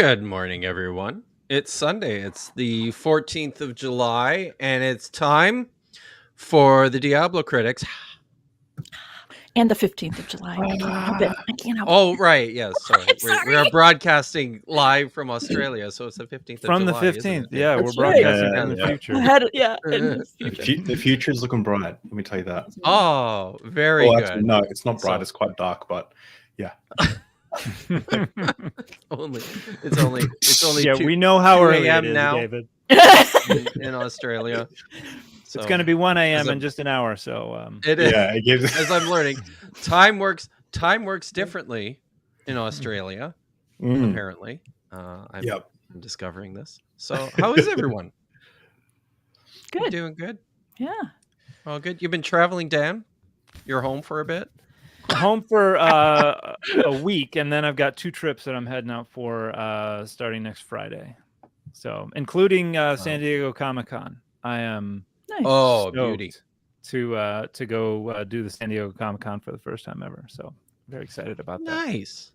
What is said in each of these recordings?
Good morning, everyone. It's Sunday. It's the 14th of July, and it's time for the Diablocritics. And the 15th of July. I can't help it. I can't help it. Oh, right. Yes. Sorry. I'm sorry. We are broadcasting live from Australia, so it's the 15th of From the July. 15th. Isn't it? Yeah, That's we're right. broadcasting Yeah, from the yeah. future. In the future. The future's looking bright. Let me tell you that. Oh, very Well, good. actually, no, it's not bright. So- It's quite dark, but yeah. It's only Yeah, 2 we know how 2 early it a.m. is, now. David. in Australia. It's So, going to be 1 a.m. as a- in just an hour, so It is. Yeah, it gives. As I'm learning, time works differently in Australia. Mm. Apparently, I'm Yep. discovering this. So, how is everyone? You Good. doing good? Yeah. All good. You've been traveling, Dan. You're home for a bit. home for a week, and then I've got 2 trips that I'm heading out for starting next Friday. So, including San Diego Comic-Con. I am Nice. Oh, stoked beauty! to go do the San Diego Comic-Con for the first time ever. So, very excited about that. Nice.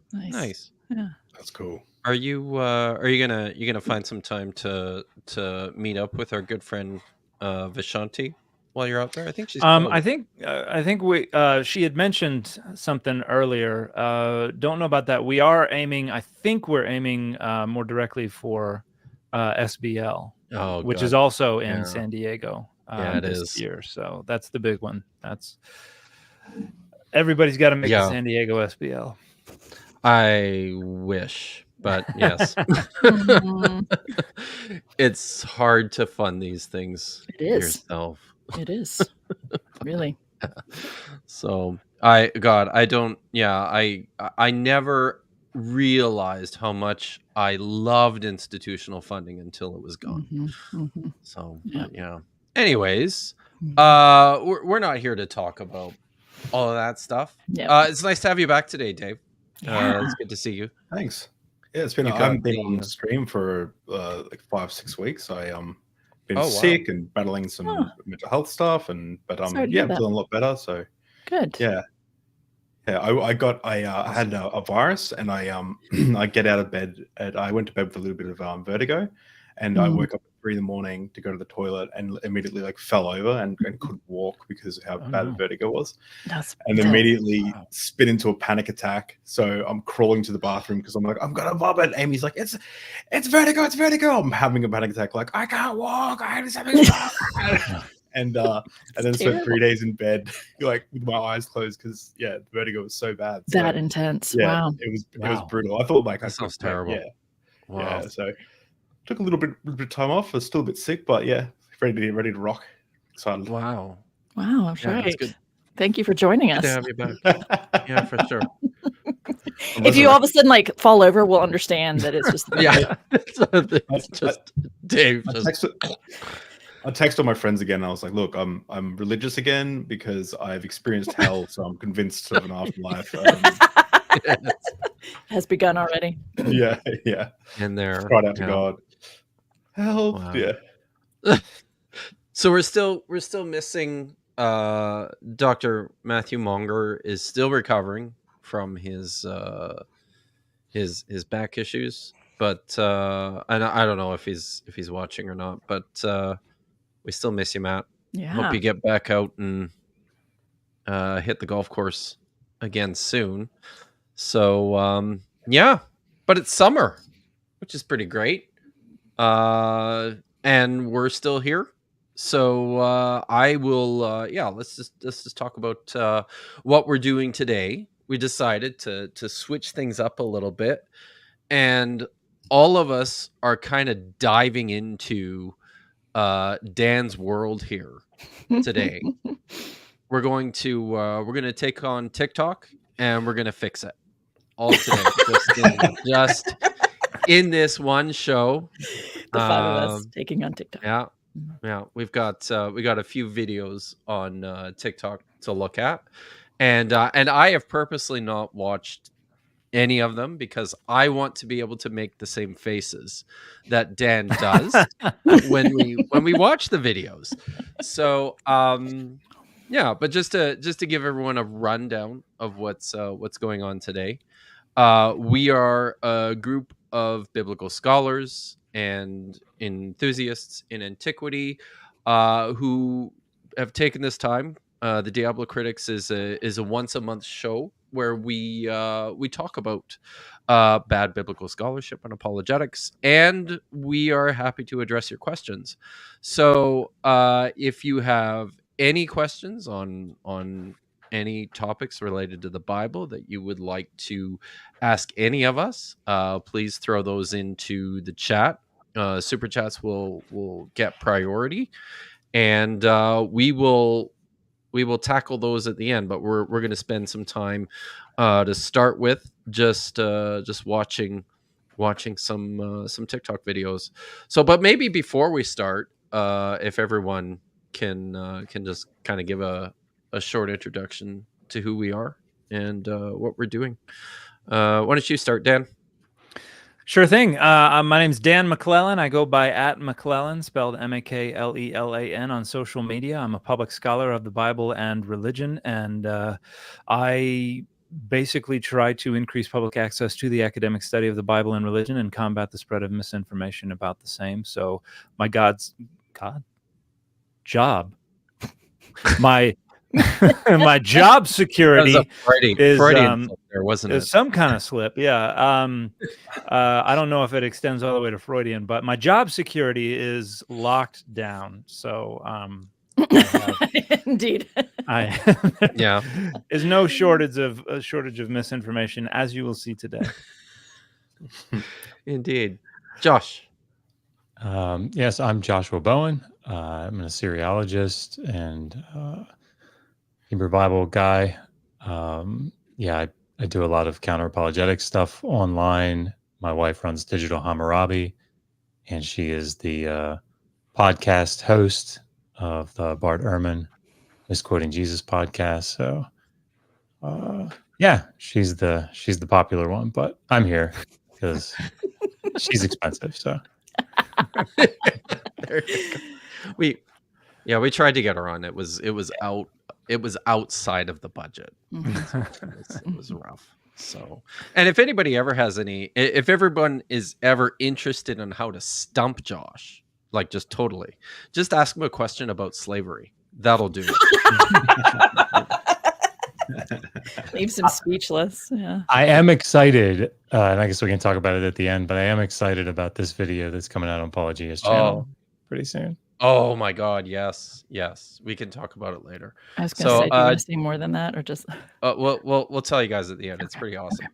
Yeah. That's cool. Are you gonna find some time to meet up with our good friend Vishanti while you're out there? I think she's. I think we she had mentioned something earlier. Don't know about that. We are aiming. I think we're aiming more directly for SBL, which is also in San Diego Yeah, it this is. year. So that's the big one. That's everybody's got to make the San Diego SBL. I wish, but yes, it's hard to fund these things It is. yourself. It is. Really. So I never realized how much I loved institutional funding until it was gone. So yeah. Anyways, we're not here to talk about all of that stuff. Yeah. It's nice to have you back today, Dave. Yeah. It's good to see you. Thanks. Yeah, it's been. You I got haven't been the- on stream for like 5-6 weeks. I been Oh, wow. sick and battling some mental health stuff, but Sorry to yeah, hear I'm that. feeling a lot better. So Good. yeah. I had a virus, and I get out of bed, and I went to bed with a little bit of vertigo, and I woke up at 3 a.m. to go to the toilet, and immediately fell over and couldn't walk because of how bad the vertigo was, and immediately spit into a panic attack. So I'm crawling to the bathroom because I'm like, I'm gonna vomit. Amy's like, it's vertigo. I'm having a panic attack, like, I can't walk. I have something wrong. And then spent 3 days in bed, like with my eyes closed, because the vertigo was so bad. So, That intense. yeah, Wow. it was brutal. I thought That sounds terrible. Yeah, Wow. yeah. So took a little bit of time off. I was still a bit sick, but yeah, ready to rock. Excited. Wow. Wow. I'm Yeah, that's good. Thank you for joining Good to us. have you back. Yeah, for sure. If you all of a sudden fall over, we'll understand that it's just it's just Dave. I texted all my friends again. And I was like, "Look, I'm religious again because I've experienced hell, so I'm convinced of an afterlife." has begun already. Yeah. And there, cried out to God, help! Wow. Yeah. So we're still missing. Dr. Matthew Monger is still recovering from his back issues, but and I don't know if he's watching or not, but we still miss you, Matt. Yeah. Hope you get back out and hit the golf course again soon. So yeah, but it's summer, which is pretty great, and we're still here. So I will let's just talk about what we're doing today. We decided to switch things up a little bit, and all of us are kind of diving into Dan's world here today. We're going to take on TikTok, and we're going to fix it all today. just in this one show. The 5 of us taking on TikTok. Yeah, we've got a few videos on TikTok to look at, and I have purposely not watched any of them because I want to be able to make the same faces that Dan does when we watch the videos. So but just to give everyone a rundown of what's going on today. We are a group of biblical scholars and enthusiasts in antiquity who have taken this time. The Diablocritics is a once a month show where we talk about bad biblical scholarship and apologetics, and we are happy to address your questions. So if you have any questions on any topics related to the Bible that you would like to ask any of us, please throw those into the chat. Super chats will get priority, and we will tackle those at the end. But we're going to spend some time to start with just watching some TikTok videos. So, but maybe before we start, if everyone can just kind of give a short introduction to who we are and what we're doing. Why don't you start, Dan? Sure thing. My name's Dan McClellan. I go by @McClellan, spelled McLelan on social media. I'm a public scholar of the Bible and religion, and I basically try to increase public access to the academic study of the Bible and religion and combat the spread of misinformation about the same. So my job, my my job security is there wasn't is some kind of slip. Yeah. I don't know if it extends all the way to Freudian, but my job security is locked down. So Indeed. Yeah. There's no shortage of misinformation, as you will see today. Indeed. Josh. Yes, I'm Joshua Bowen. I'm an Assyriologist and Hebrew Bible guy. I do a lot of counter-apologetic stuff online. My wife runs Digital Hammurabi, and she is the podcast host of the Bart Ehrman Misquoting Jesus podcast. So, she's the popular one, but I'm here because she's expensive. So, There you go. We tried to get her on. It was outside of the budget. It was rough. So, and if anybody ever has if everyone is ever interested in how to stump Josh, like just ask him a question about slavery. That'll do. Leaves him speechless. Yeah. I am excited, and I guess we can talk about it at the end, but I am excited about this video that's coming out on Paula Gia's channel pretty soon. Oh my God! Yes, we can talk about it later. I was going to say, do you want to say more than that, or just? We'll tell you guys at the end. It's pretty awesome.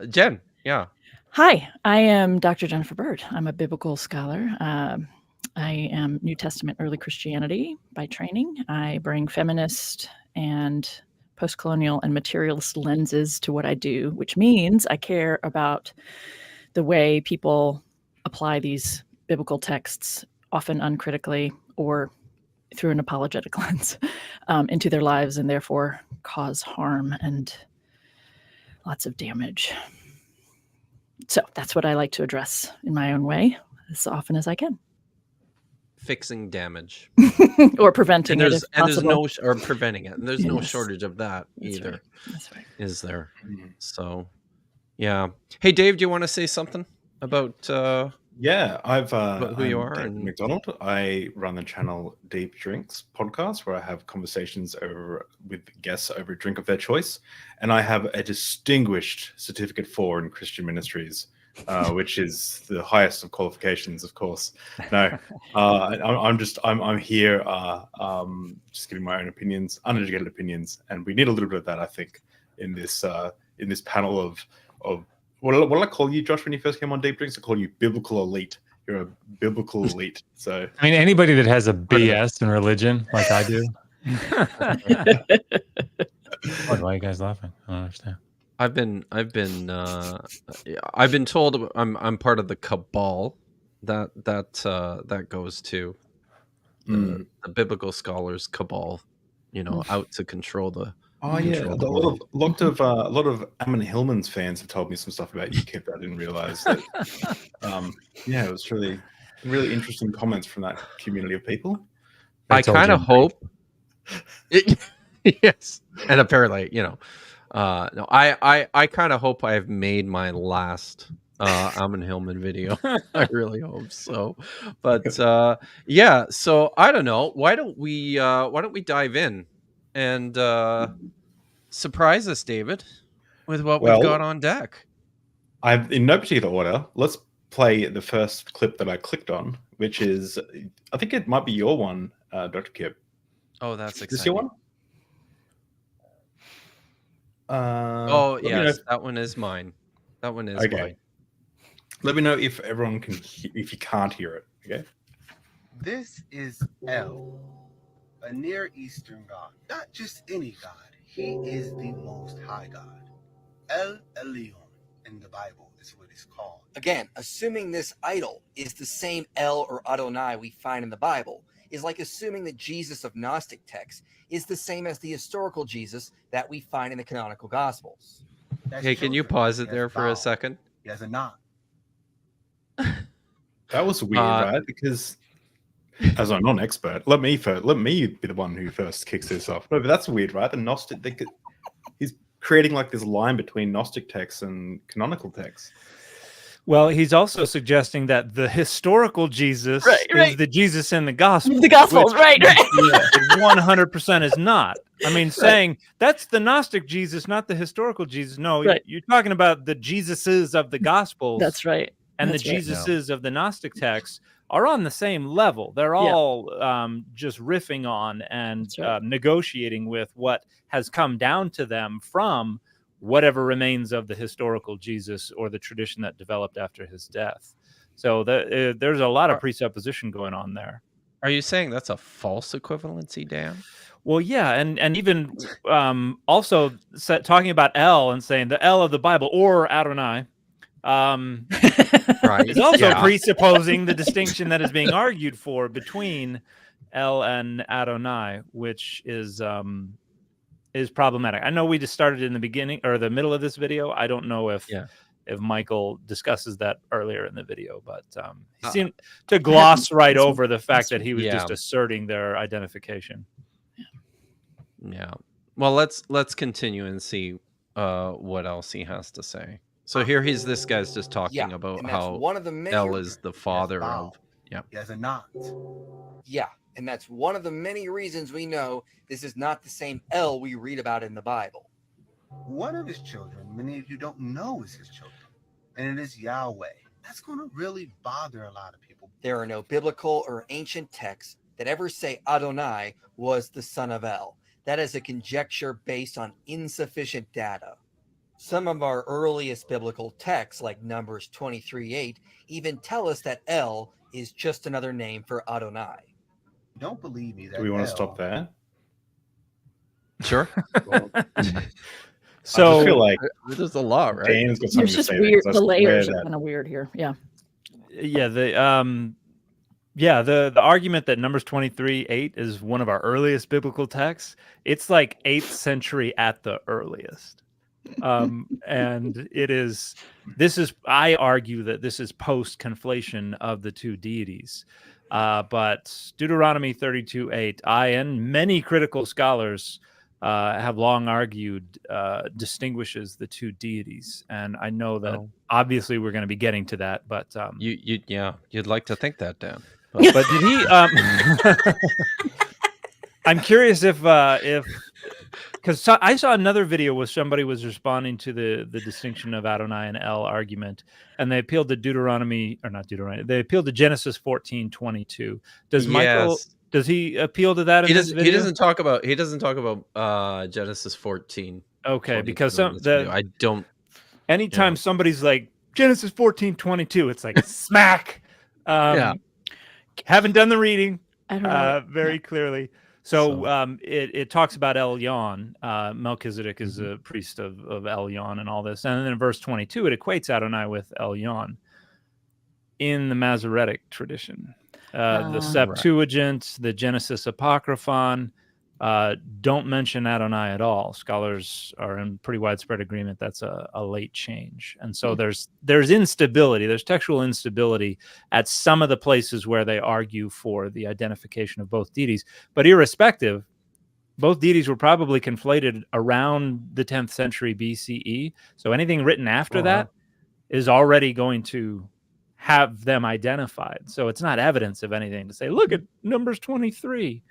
Jen, yeah. Hi, I am Dr. Jennifer Bird. I'm a biblical scholar. I am New Testament early Christianity by training. I bring feminist and post-colonial and materialist lenses to what I do, which means I care about the way people apply these biblical texts, often uncritically or through an apologetic lens, into their lives, and therefore cause harm and lots of damage. So that's what I like to address in my own way as often as I can. Fixing damage or preventing it, or preventing it. And there's no shortage of that either. Right. That's right. Is there? So, yeah. Hey, Dave, do you want to say something about I've who you are? David McDonald. I run the channel Deep Drinks podcast, where I have conversations with guests over a drink of their choice, and I have a distinguished certificate 4 in Christian ministries, which is the highest of qualifications, of course. No, I'm here just giving my own opinions, uneducated opinions, and we need a little bit of that, I think, in this panel of what did I call you, Josh, when you first came on Deep Drinks? I call you biblical elite. You're a biblical elite. So I mean, anybody that has a BS in religion like I do. Why are you guys laughing? I don't understand. I've been told I'm part of the cabal that goes to the biblical scholars cabal, out to control the. Oh yeah, a lot of Ammon Hillman's fans have told me some stuff about UKIP that I didn't realize. That, it was really interesting comments from that community of people. I kind of hope. Yes, and apparently, no, I kind of hope I have made my last Amon Hillman video. I really hope so. But yeah, so I don't know. Why don't we dive in and surprise us, David, with what we've got on deck? I've in no particular order. Let's play the first clip that I clicked on, which is, I think it might be your one, Dr. Kip. Oh, that's exciting. Is this your one? Oh, yes, that one is mine. That one is mine. Let me know if everyone can, if you can't hear it. Okay. This is El, a Near Eastern god. Not just any god. He is the Most High God. El Elyon in the Bible is what it's called. Again, assuming this idol is the same El or Adonai we find in the Bible is like assuming that Jesus of Gnostic texts is the same as the historical Jesus that we find in the canonical Gospels. Hey, can you pause it there for a second? He has a knot. That was weird, right? Because as a non-expert, let me be the one who first kicks this off. No, but that's weird, right? The Gnostic, he's creating like this line between Gnostic texts and canonical texts. Well, he's also suggesting that the historical Jesus is the Jesus in the Gospel. The Gospels, right. Yeah, 100% is not. I mean, saying that's the Gnostic Jesus, not the historical Jesus. No, you're talking about the Jesuses of the Gospels. That's right. And That's the Jesuses of the Gnostic texts are on the same level. They're all just riffing on and negotiating with what has come down to them from whatever remains of the historical Jesus or the tradition that developed after his death. So there's a lot of presupposition going on there. Are you saying that's a false equivalency, Dan? Well, yeah, and even also talking about El and saying the El of the Bible or Adonai is also presupposing the distinction that is being argued for between El and Adonai, which is problematic. I know we just started in the beginning or the middle of this video. I don't know if Michael discusses that earlier in the video, but he seemed to gloss right over the fact that he was just asserting their identification. Yeah. Well, let's continue and see what else he has to say. So here this guy's just talking about how El is the father of. Yeah. He has a knot. Yeah. And that's one of the many reasons we know this is not the same El we read about in the Bible. One of his children, many of you don't know is his children, and it is Yahweh. That's going to really bother a lot of people. There are no biblical or ancient texts that ever say Adonai was the son of El. That is a conjecture based on insufficient data. Some of our earliest biblical texts, like Numbers 23:8, even tell us that El is just another name for Adonai. Don't believe me. That do we want to stop there? Sure. So I feel like there's a lot, right? Dan's got something It's to just say weird. there, The layers are kind of weird here. Yeah. Yeah. The argument that Numbers 23:8 is one of our earliest biblical texts. It's like 8th century at the earliest. And I argue that this is post conflation of the two deities. But Deuteronomy 32:8, I and many critical scholars have long argued distinguishes the two deities, and I know that obviously we're going to be getting to that. But you'd like to think that, Dan. But did he? I'm curious if because I saw another video where somebody was responding to the distinction of Adonai and El argument, and they appealed to They appealed to Genesis 14:22. Does Michael? Does he appeal to that? He doesn't talk about Genesis 14. Okay, because I don't. Anytime somebody's like Genesis 14:22, it's like smack. Haven't done the reading very clearly. So it talks about Elyon. Melchizedek is a priest of Elyon and all this. And then in verse 22, it equates Adonai with Elyon in the Masoretic tradition. The Septuagint, the Genesis Apocryphon don't mention Adonai at all. Scholars are in pretty widespread agreement that's a late change. And so there's instability. There's textual instability at some of the places where they argue for the identification of both deities. But irrespective, both deities were probably conflated around the 10th century BCE. So anything written after that is already going to have them identified. So it's not evidence of anything to say, look at Numbers 23,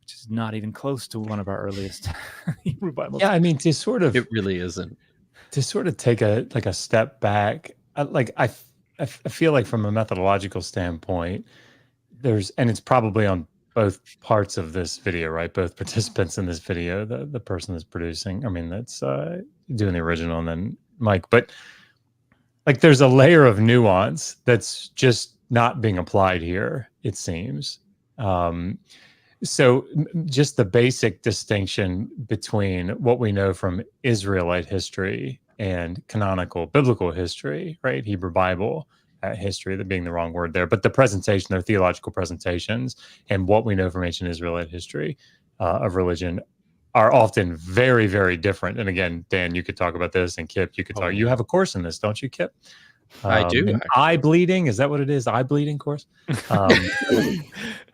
which is not even close to one of our earliest Hebrew Bibles. Yeah, I mean, to sort of, It really isn't. to sort of take a step back, I feel like from a methodological standpoint, and it's probably on both parts of this video, right? Both participants in this video, the person that's producing, I mean, that's doing the original, and then Mike. But like, there's a layer of nuance that's just not being applied here, it seems. So just the basic distinction between what we know from Israelite history and canonical biblical history, right? Hebrew Bible history, that being the wrong word there, but the presentation, their theological presentations, and what we know from ancient Israelite history of religion are often very, very different. And again, Dan, you could talk about this, and Kip, you could talk. You have a course in this, don't you, Kip? I do. Eye bleeding, is that what it is? Eye bleeding course?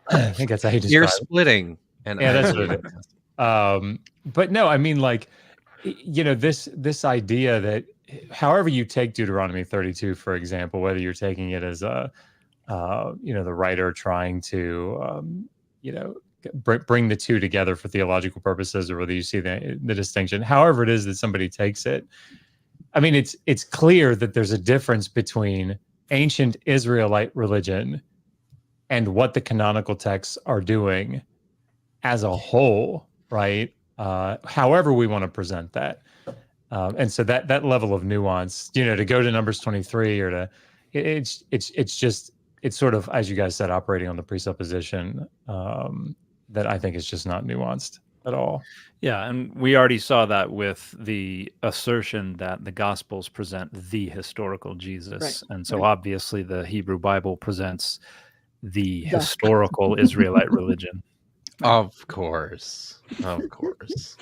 I think that's how you describe Ear it. splitting. And yeah, that's what it is. But no, I mean, like, you know, this idea that however you take Deuteronomy 32, for example, whether you're taking it as a, you know, the writer trying to, you know, bring the two together for theological purposes, or whether you see the distinction, however it is that somebody takes it, I mean, it's clear that there's a difference between ancient Israelite religion and what the canonical texts are doing as a whole, right? However we want to present that. And so that level of nuance, you know, to go to Numbers 23 or to, it's sort of, as you guys said, operating on the presupposition that I think is just not nuanced at all. Yeah, and we already saw that with the assertion that the Gospels present the historical Jesus. Right. And so obviously the Hebrew Bible presents the historical Israelite religion. Of course. Of course.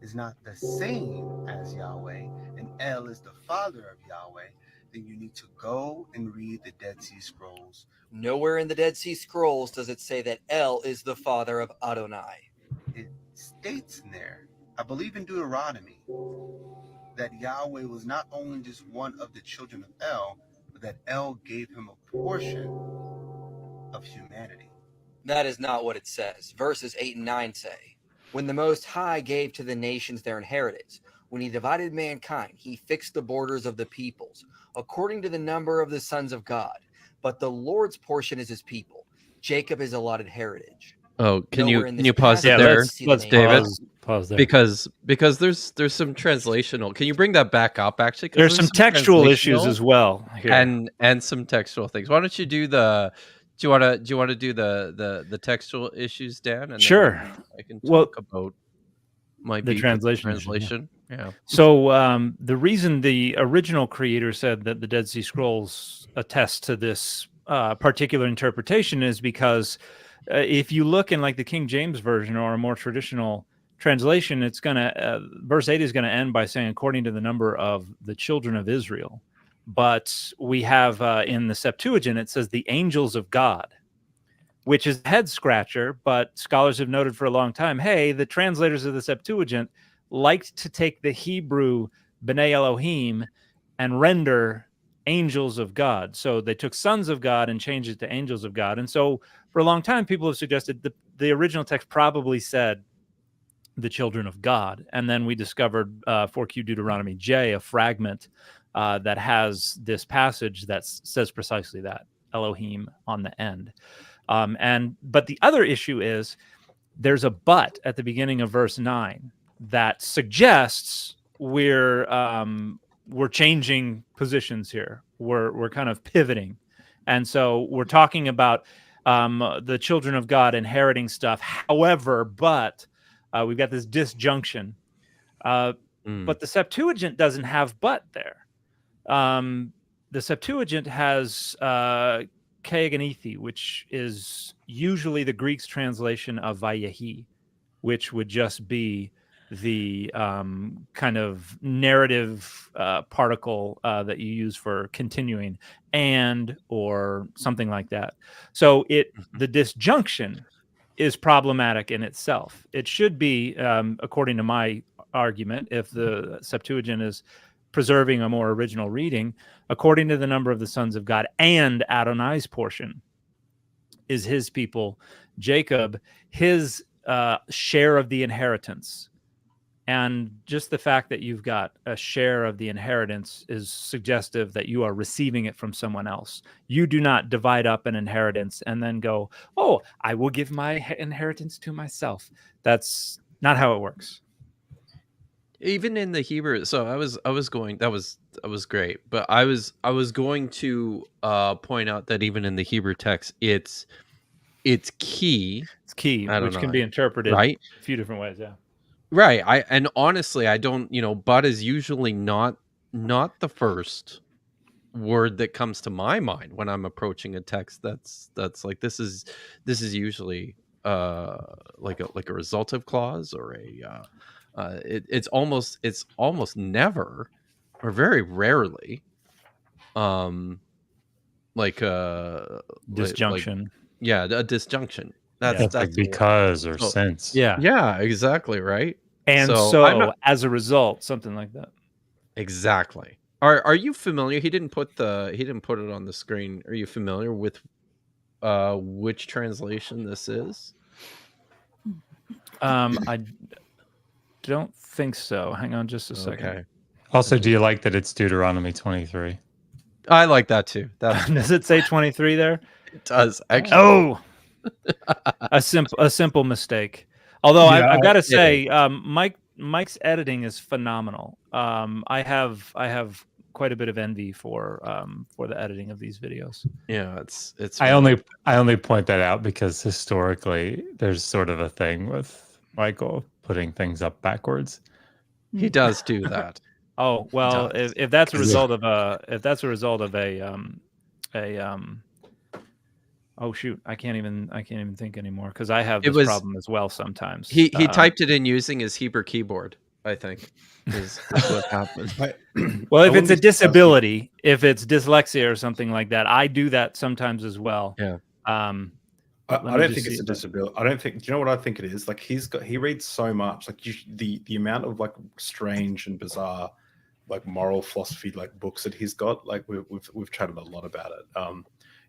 Is not the same as Yahweh, and El is the father of Yahweh, then you need to go and read the Dead Sea Scrolls. Nowhere in the Dead Sea Scrolls does it say that El is the father of Adonai. It states in there, I believe in Deuteronomy, that Yahweh was not only just one of the children of El, but that El gave him a portion of humanity. That is not what it says. Verses 8 and 9 say, when the Most High gave to the nations their inheritance, when he divided mankind, he fixed the borders of the peoples, according to the number of the sons of God. But the Lord's portion is his people. Jacob is allotted heritage. Oh, can Nowhere you pause it Yeah, there, let's David? Pause there. Because there's some translational. Can you bring that back up? Actually, there's some textual issues as well here. and some textual things. Why don't you do the? Do you want to do the textual issues, Dan? And sure. I can talk about the translation. Yeah. So the reason the original creator said that the Dead Sea Scrolls attest to this particular interpretation is because if you look in like the King James Version or a more traditional translation, it's gonna verse 8 is gonna end by saying according to the number of the children of Israel. But we have in the Septuagint, it says the angels of God, which is a head scratcher, but scholars have noted for a long time, hey, the translators of the Septuagint liked to take the Hebrew B'nai Elohim and render angels of God. So they took sons of God and changed it to angels of God. And so for a long time, people have suggested the original text probably said the children of God. And then we discovered 4Q Deuteronomy J, a fragment that has this passage that says precisely that, Elohim on the end. But the other issue is there's a but at the beginning of verse 9 that suggests we're changing positions here. We're kind of pivoting. And so we're talking about the children of God inheriting stuff. However, but we've got this disjunction. But the Septuagint doesn't have but there. The Septuagint has Kaganithi, which is usually the Greek's translation of Vayehi, which would just be the kind of narrative particle that you use for continuing, and or something like that. So the disjunction is problematic in itself. It should be, according to my argument, if the Septuagint is preserving a more original reading, according to the number of the sons of God and Adonai's portion is his people, Jacob, his share of the inheritance. And just the fact that you've got a share of the inheritance is suggestive that you are receiving it from someone else. You do not divide up an inheritance and then go, oh, I will give my inheritance to myself. That's not how it works. Even in the Hebrew, so I was going, that was great, but I was going to point out that even in the Hebrew text, it's key. It's key, which can be interpreted right? a few different ways. Yeah. Right. And honestly, I don't, but is usually not the first word that comes to my mind when I'm approaching a text that's like this is usually like a resultative clause or it's almost never or very rarely like disjunction. A disjunction. That's like because or since. Yeah, exactly, right? And so as a result, something like that. Exactly. Are you familiar? He didn't put it on the screen. Are you familiar with which translation this is? I don't think so. Hang on just a second. Okay. Also, do you like that it's Deuteronomy 23? I like that too. Does it say 23 there? It does, actually. Oh, a simple mistake. Although I've got to say, Mike's editing is phenomenal. I have quite a bit of envy for the editing of these videos. Yeah, it's. I only point that out because historically there's sort of a thing with Michael putting things up backwards. He does do that. Oh well, if that's a result of oh shoot, I can't even think anymore because I have this problem as well sometimes. He typed it in using his Hebrew keyboard, I think. Is what happened. Well, if it's a disability, if it's dyslexia or something like that, I do that sometimes as well. Yeah. I don't think it's a disability. I don't think. Do you know what I think it is? Like he reads so much. Like the amount of like strange and bizarre, like moral philosophy like books that he's got. Like we've chatted a lot about it.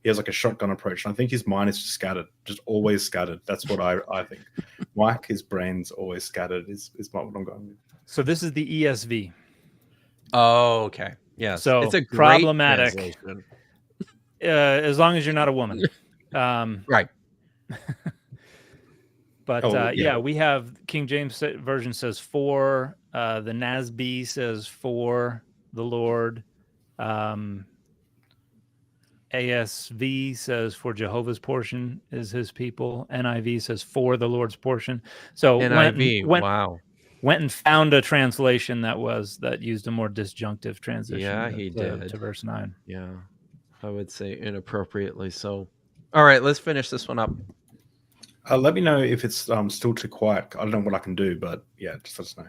He has like a shotgun approach, and I think his mind is just scattered, just always scattered. That's what I think. Mike, his brain's always scattered. Is what I'm going with. So this is the ESV. Oh, okay. Yeah. So it's a great problematic. As long as you're not a woman. Right. But we have King James version says for, the NASB says for the Lord. ASV says for Jehovah's portion is his people. NIV says for the Lord's portion. So NIV, went and found a translation that used a more disjunctive transition. Yeah, he did to verse 9. Yeah, I would say inappropriately so. All right, let's finish this one up. Let me know if it's still too quiet. I don't know what I can do, but yeah, just let us know.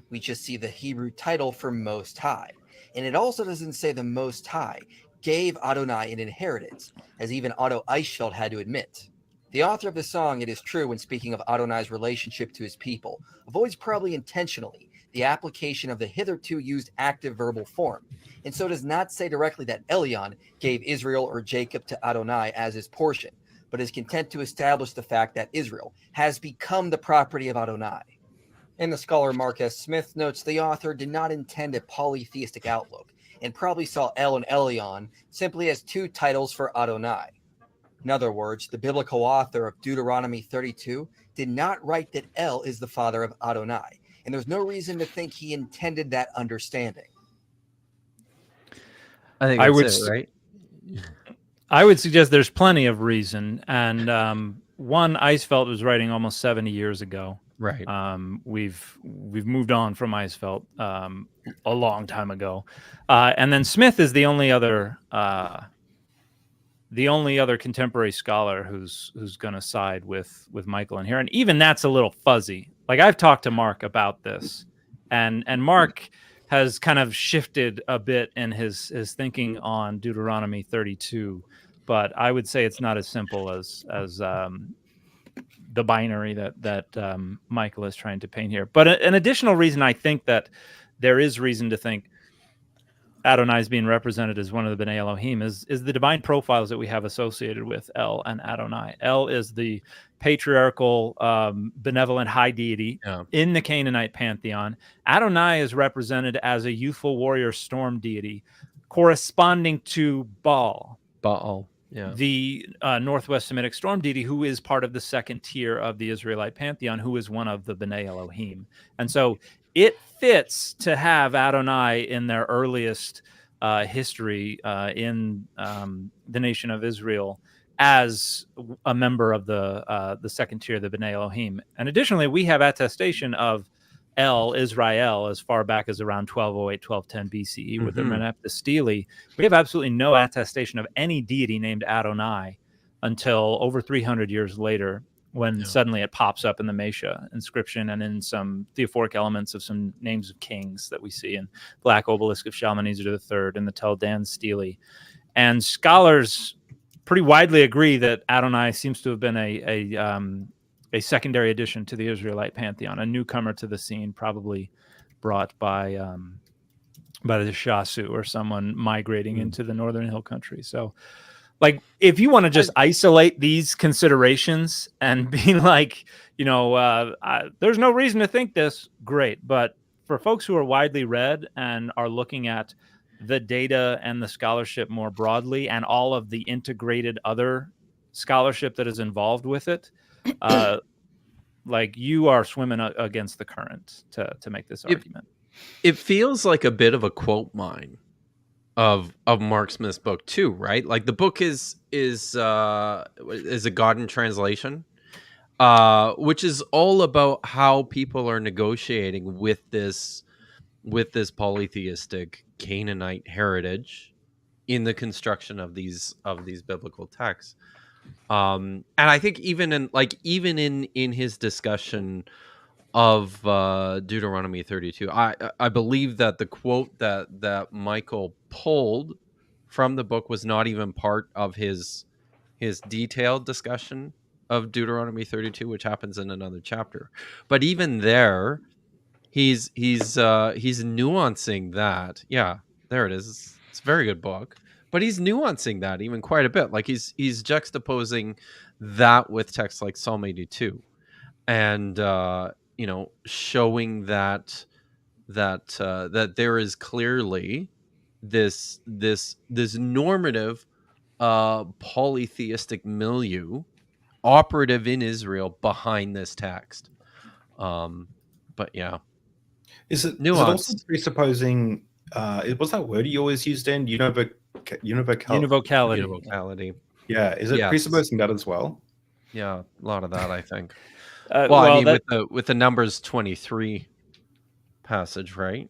We just see the Hebrew title for Most High. And it also doesn't say the Most High gave Adonai an inheritance, as even Otto Eichfeld had to admit. The author of the song, it is true, when speaking of Adonai's relationship to his people, avoids probably intentionally the application of the hitherto used active verbal form, and so does not say directly that Elion gave Israel or Jacob to Adonai as his portion, but is content to establish the fact that Israel has become the property of Adonai. And the scholar Mark S. Smith notes the author did not intend a polytheistic outlook and probably saw El and Elion simply as two titles for Adonai. In other words, the biblical author of Deuteronomy 32 did not write that El is the father of Adonai, and there's no reason to think he intended that understanding. I think that's right? I would suggest there's plenty of reason, and one Eisfeld was writing almost 70 years ago. Right. We've moved on from Eisfeld a long time ago, and then Smith is the only other contemporary scholar who's going to side with Michael in here, and even that's a little fuzzy. Like I've talked to Mark about this, and Mark has kind of shifted a bit in his thinking on Deuteronomy 32, but I would say it's not as simple as the binary that Michael is trying to paint here. But an additional reason I think that there is reason to think Adonai is being represented as one of the B'nai Elohim is the divine profiles that we have associated with El and Adonai. El is the patriarchal, benevolent high deity in the Canaanite pantheon. Adonai is represented as a youthful warrior storm deity, corresponding to Baal. The Northwest Semitic storm deity, who is part of the second tier of the Israelite pantheon, who is one of the B'nai Elohim. And so it fits to have Adonai in their earliest history in the nation of Israel as a member of the second tier, the B'nai Elohim. And additionally, we have attestation of El, Israel, as far back as around 1208, 1210 BCE with the Meneptah Stele. We have absolutely no attestation of any deity named Adonai until over 300 years later, when suddenly it pops up in the Mesha inscription and in some theophoric elements of some names of kings that we see in Black Obelisk of Shalmaneser III and the Tel Dan Stele. And scholars pretty widely agree that Adonai seems to have been a secondary addition to the Israelite pantheon, a newcomer to the scene, probably brought by the Shasu or someone migrating into the Northern Hill Country. So, like, if you want to just isolate these considerations and be like, there's no reason to think this, great. But for folks who are widely read and are looking at the data and the scholarship more broadly and all of the integrated other scholarship that is involved with it, like, you are swimming against the current to make this argument. It feels like a bit of a quote mine of Mark Smith's book too, right? Like, the book is a Godin translation, which is all about how people are negotiating with this polytheistic Canaanite heritage in the construction of these biblical texts. And I think even in his discussion of Deuteronomy 32, I believe that the quote that Michael pulled from the book was not even part of his detailed discussion of Deuteronomy 32, which happens in another chapter. But even there, he's nuancing that. Yeah, there it is. It's a very good book. But he's nuancing that even quite a bit. Like, he's juxtaposing that with texts like Psalm 82, and showing that there is clearly this normative polytheistic milieu operative in Israel behind this text. But yeah, is it also presupposing? What's that word you always used in univocality? Yeah, is it presupposing that as well? Yeah, a lot of that, I think. I mean, with the Numbers 23 passage, right?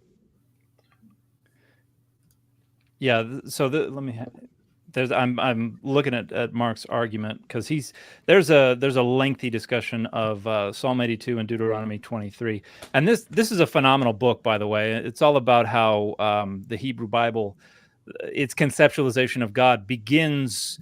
Yeah. So I'm looking at Mark's argument, because there's a lengthy discussion of Psalm 82 and Deuteronomy 23, and this is a phenomenal book, by the way. It's all about how the Hebrew Bible, its conceptualization of God begins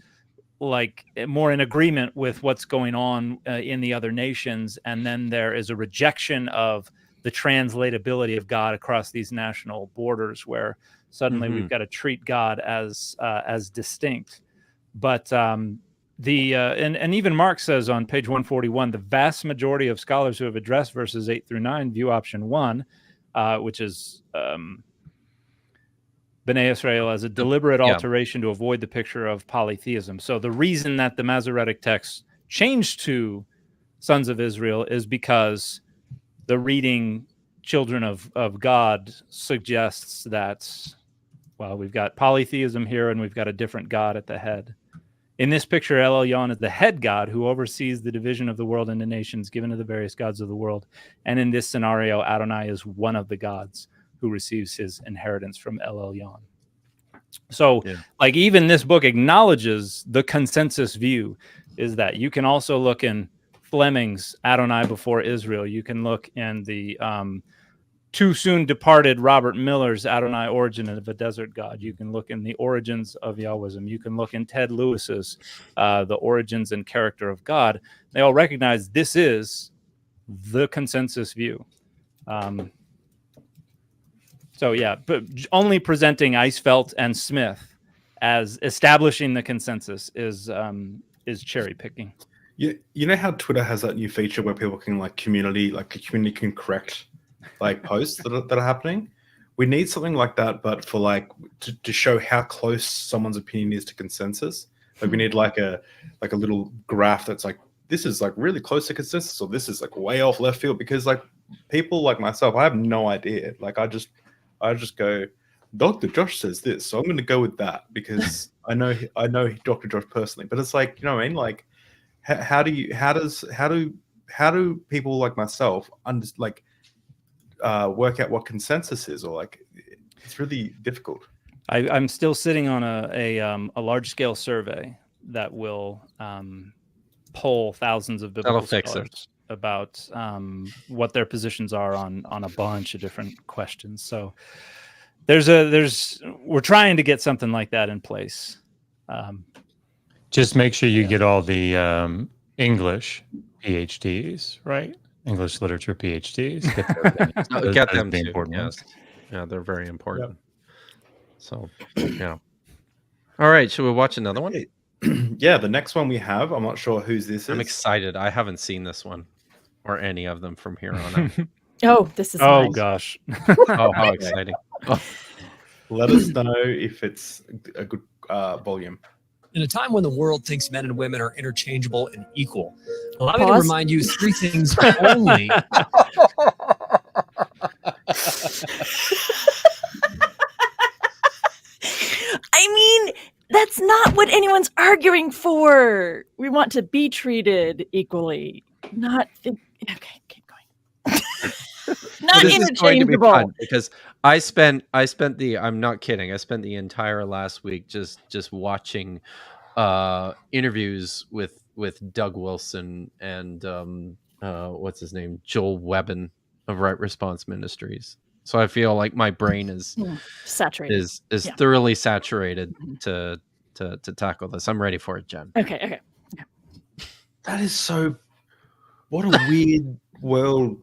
like more in agreement with what's going on in the other nations, and then there is a rejection of the translatability of God across these national borders, where suddenly we've got to treat God as distinct. But and even Mark says on page 141, the vast majority of scholars who have addressed verses 8 through 9 view option 1, which is B'nai Israel, as a deliberate alteration to avoid the picture of polytheism. So the reason that the Masoretic text changed to sons of Israel is because the reading children of God suggests that, well, we've got polytheism here and we've got a different God at the head. In this picture, El Elyon is the head God who oversees the division of the world into nations given to the various gods of the world. And in this scenario, Adonai is one of the gods who receives his inheritance from El Elyon. So, like, even this book acknowledges the consensus view is that you can also look in Fleming's Adonai before Israel. You can look in the too soon departed Robert Miller's Adonai Origin of a Desert God. You can look in the Origins of Yahwism. You can look in Ted Lewis's The Origins and Character of God. They all recognize this is the consensus view. So yeah, but only presenting Eisfelt and Smith as establishing the consensus is cherry picking. You know how Twitter has that new feature where people can the community can correct posts that are happening? We need something like that, but for to show how close someone's opinion is to consensus. We need a little graph that's this is really close to consensus, or this is way off left field, because people like myself, I have no idea. I just go, Dr. Josh says this, so I'm going to go with that because I know Dr. Josh personally. But it's you know what I mean? How do people like myself work out what consensus is, or it's really difficult. I'm still sitting on a large scale survey that will poll thousands of biblical scholars about what their positions are on a bunch of different questions. So we're trying to get something like that in place. Just make sure you get all the English PhDs, right? English literature PhDs. Get them too. Yes. Yeah, they're very important. Yep. So, yeah. All right, should we watch another one? Yeah, the next one we have, I'm not sure whose this is. I'm excited. I haven't seen this one or any of them from here on out. Oh, this is nice. Gosh. Oh, how exciting. Oh. Let us know if it's a good volume. In a time when the world thinks men and women are interchangeable and equal, allow me to remind you three things only. I mean, that's not what anyone's arguing for. We want to be treated equally, not okay, keep going. Not interchangeable. Because I spent the, I'm not kidding, I spent the entire last week just watching interviews with Doug Wilson and what's his name, Joel Webbin of Right Response Ministries. So I feel like my brain is saturated, is thoroughly saturated to tackle this. I'm ready for it, Jen. Okay. That is so. What a weird world.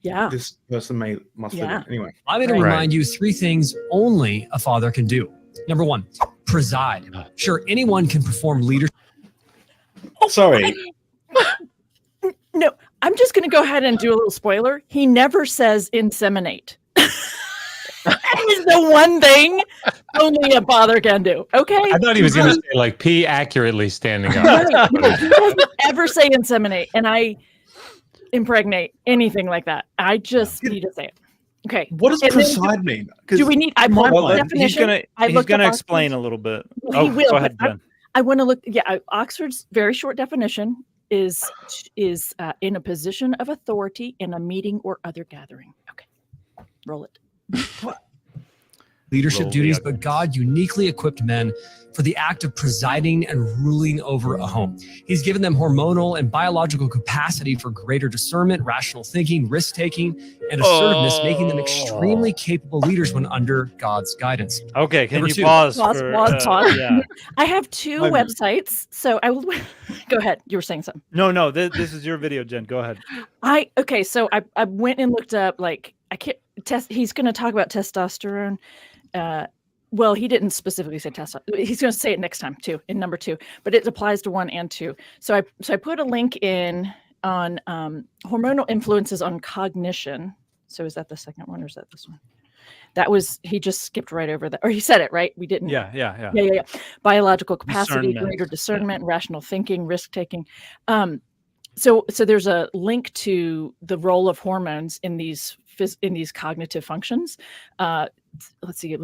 Yeah. This person must live in. Anyway, I'm going to remind you three things only a father can do. Number one, preside. Sure, anyone can perform leadership. Sorry. No, I'm just going to go ahead and do a little spoiler. He never says inseminate. That is the one thing only a father can do. Okay. I thought he was going to say pee accurately standing up. He doesn't ever say inseminate, and I impregnate anything like that. I just need to say it. Okay. What does preside mean? Do we need? I pulled definition. He's going to explain a little bit. He will. Go ahead, Jen. I want to look. Yeah, Oxford's very short definition is in a position of authority in a meeting or other gathering. Okay, roll it. Leadership duties, but God uniquely equipped men for the act of presiding and ruling over a home. He's given them hormonal and biological capacity for greater discernment, rational thinking, risk-taking, and assertiveness, making them extremely capable leaders when under God's guidance. Okay, can you pause? Pause. Yeah. I have two websites, so I will go ahead. You were saying something. No, this is your video, Jen. Go ahead. So I went and looked up he's going to talk about testosterone. Well, he didn't specifically say testosterone. He's going to say it next time too, in number 2, but it applies to 1 and 2. So I put a link in on hormonal influences on cognition. So is that the second one or is that this one? He just skipped right over that, or he said it, right? We didn't. Yeah. Biological capacity, greater discernment, rational thinking, risk taking. So there's a link to the role of hormones in these cognitive functions. Let's see,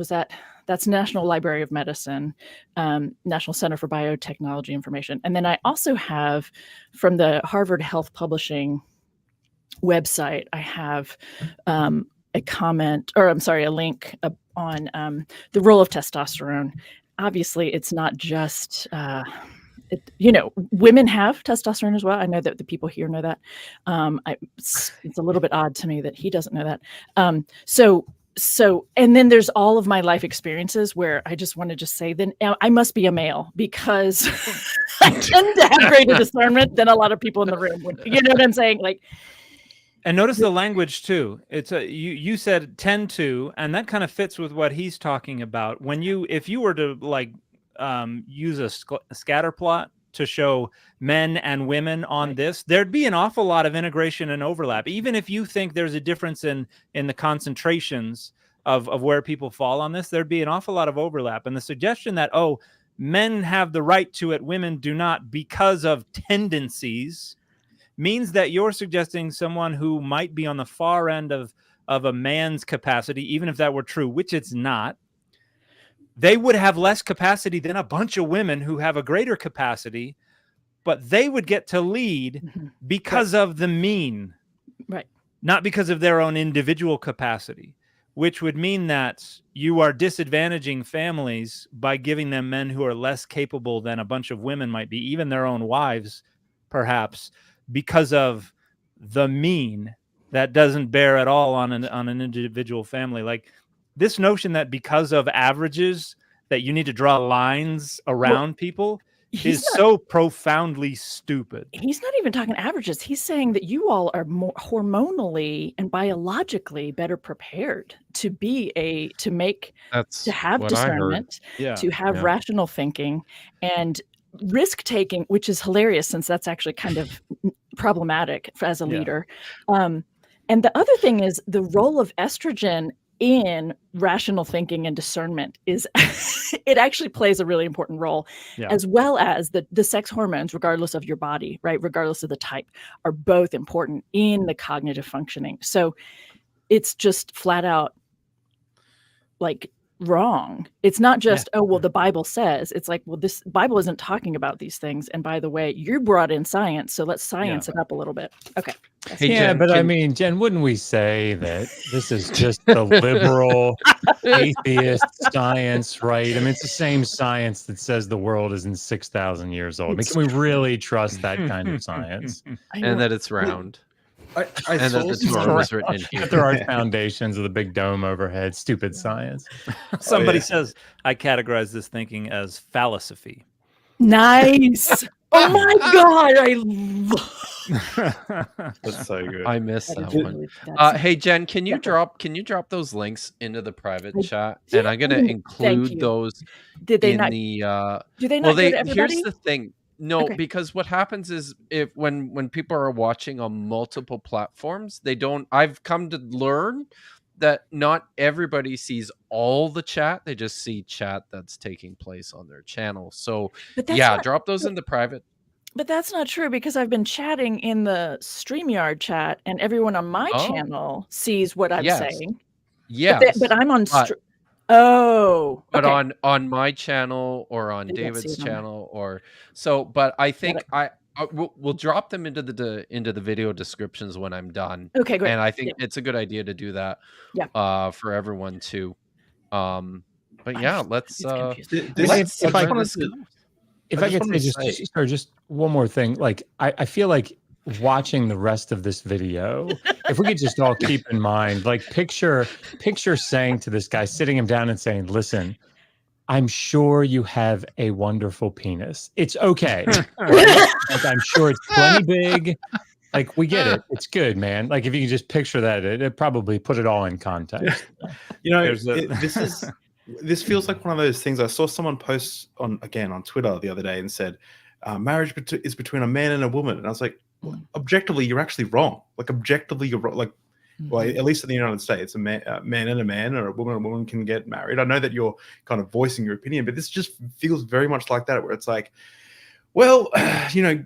that's National Library of Medicine, National Center for Biotechnology Information. And then I also have from the Harvard Health Publishing website, I have a link on the role of testosterone. Obviously, it's not just women have testosterone as well. I know that the people here know that. It's a little bit odd to me that he doesn't know that. So, and then there's all of my life experiences where I just want to just say, then I must be a male because I tend to have greater discernment than a lot of people in the room. You know what I'm saying? Like, and notice the language too. It's you said tend to, and that kind of fits with what he's talking about. If you were to like use a scatter plot to show men and women on this, there'd be an awful lot of integration and overlap. Even if you think there's a difference in the concentrations of where people fall on this, there'd be an awful lot of overlap. And the suggestion that, men have the right to it, women do not because of tendencies, means that you're suggesting someone who might be on the far end of a man's capacity, even if that were true, which it's not. They would have less capacity than a bunch of women who have a greater capacity, but they would get to lead because of the mean, right? Not because of their own individual capacity, which would mean that you are disadvantaging families by giving them men who are less capable than a bunch of women might be, even their own wives, perhaps, because of the mean that doesn't bear at all on an individual family. Like, this notion that because of averages that you need to draw lines around people is so profoundly stupid. He's not even talking averages. He's saying that you all are more hormonally and biologically better prepared to have discernment, to have rational thinking and risk taking, which is hilarious since that's actually kind of problematic as a leader. And the other thing is the role of estrogen in rational thinking and discernment is it actually plays a really important role, as well as the sex hormones, regardless of your body, right? Regardless of the type, are both important in the cognitive functioning. So it's just flat out like wrong. It's not just, the Bible says. It's like, well, this Bible isn't talking about these things. And by the way, you brought in science, so let's science it up a little bit. Okay. Hey, Jen, but I mean, Jen, wouldn't we say that this is just the liberal atheist science, right? I mean, it's the same science that says the world isn't 6,000 years old. I mean, can we really trust that kind of science? And that it's round. And that the Torah was written in here. That there are foundations of the big dome overhead. Stupid science. Somebody says, I categorize this thinking as philosophy. Nice. Oh my God. That's so good. I missed that one. Hey Jen, can you drop those links into the private chat? And I'm gonna include those. Did they in not? The do they not? Go to everybody? Here's the thing. No, because what happens is when people are watching on multiple platforms, they don't. I've come to learn that not everybody sees all the chat. They just see chat that's taking place on their channel. So drop those in the private. But that's not true because I've been chatting in the StreamYard chat and everyone on my channel sees what I'm saying. Yes. But I'm on but on my channel or on David's channel but I think we'll drop them into the video descriptions when I'm done. Okay, great. And I think it's a good idea to do that for everyone too. But yeah, let's if I could say just one more thing. Like I feel like watching the rest of this video, if we could just all keep in mind, like picture saying to this guy, sitting him down and saying, listen, I'm sure you have a wonderful penis. It's okay. Right? Like, I'm sure it's plenty big. Like, we get it. It's good, man. Like, if you can just picture that, it probably put it all in context. This feels like one of those things. I saw someone post on Twitter the other day and said, marriage is between a man and a woman. And I was like, well, objectively, you're actually wrong. Like, objectively, you're wrong. Like, well, at least in the United States, a man and a man, or a woman can get married. I know that you're kind of voicing your opinion, but this just feels very much like that, where it's like, well,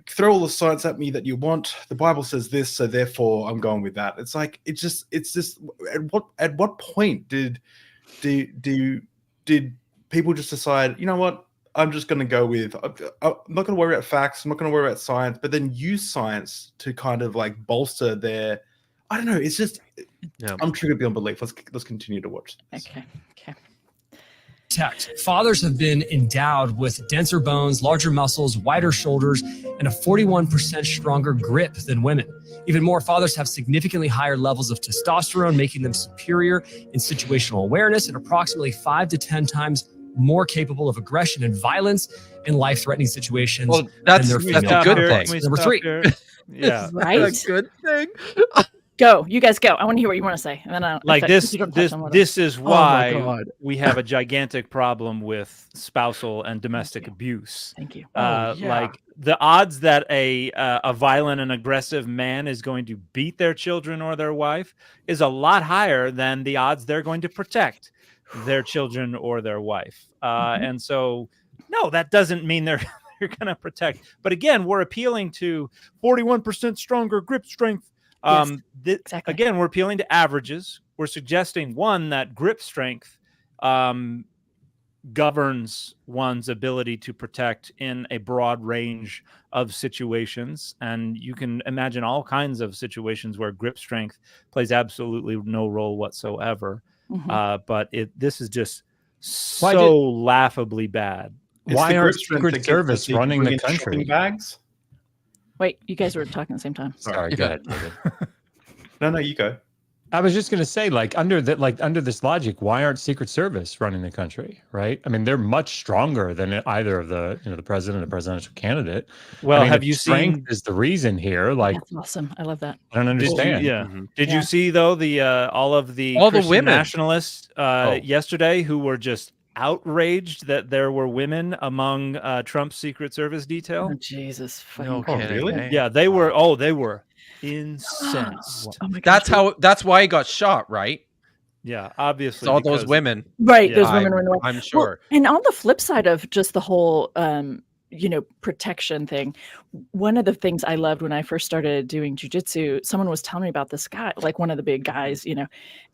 throw all the science at me that you want. The Bible says this, so therefore I'm going with that. It's like, it's just at what point did people just decide, you know what, I'm just going to go with, I'm not going to worry about facts, I'm not going to worry about science, but then use science to kind of like bolster their, I don't know, it's just, I'm triggered beyond belief. Let's continue to watch this. Okay. protect. Fathers have been endowed with denser bones, larger muscles, wider shoulders, and a 41% stronger grip than women. Even more, fathers have significantly higher levels of testosterone, making them superior in situational awareness and approximately 5 to 10 times more capable of aggression and violence in life-threatening situations Well, than that's their a female good counterparts. thing. Number 3. Yeah. Right? A good thing. Go. You guys go. I want to hear what you want to say. And then Like this is why God. we have a gigantic problem with spousal and domestic abuse. Thank you. Like the odds that a violent and aggressive man is going to beat their children or their wife is a lot higher than the odds they're going to protect their children or their wife. And so, no, that doesn't mean they're going to protect. But again, we're appealing to 41% stronger grip strength. Exactly. Again, we're appealing to averages. We're suggesting, one, that grip strength governs one's ability to protect in a broad range of situations. And you can imagine all kinds of situations where grip strength plays absolutely no role whatsoever. But this is just so laughably bad. Why aren't Secret Service running the country? Bags? Wait, you guys were talking at the same time. Sorry, go ahead, David. No, you go. I was just going to say, under this logic, why aren't Secret Service running the country? Right? I mean, they're much stronger than either of the president or presidential candidate. Well, I mean, have you strength seen? is the reason here? Like, That's awesome. I love that. I don't understand. Did you see though all the Christian women nationalists yesterday who were just outraged that there were women among Trump's Secret Service detail? Oh, Jesus. No kidding. Really? Yeah, they were incensed. Oh my gosh. That's why he got shot, right? Yeah, obviously. It's all those women. Right. Yeah. Those women were in the way. I'm sure. Well, and on the flip side of just the whole, protection thing, one of the things I loved when I first started doing jujitsu, someone was telling me about this guy, like one of the big guys,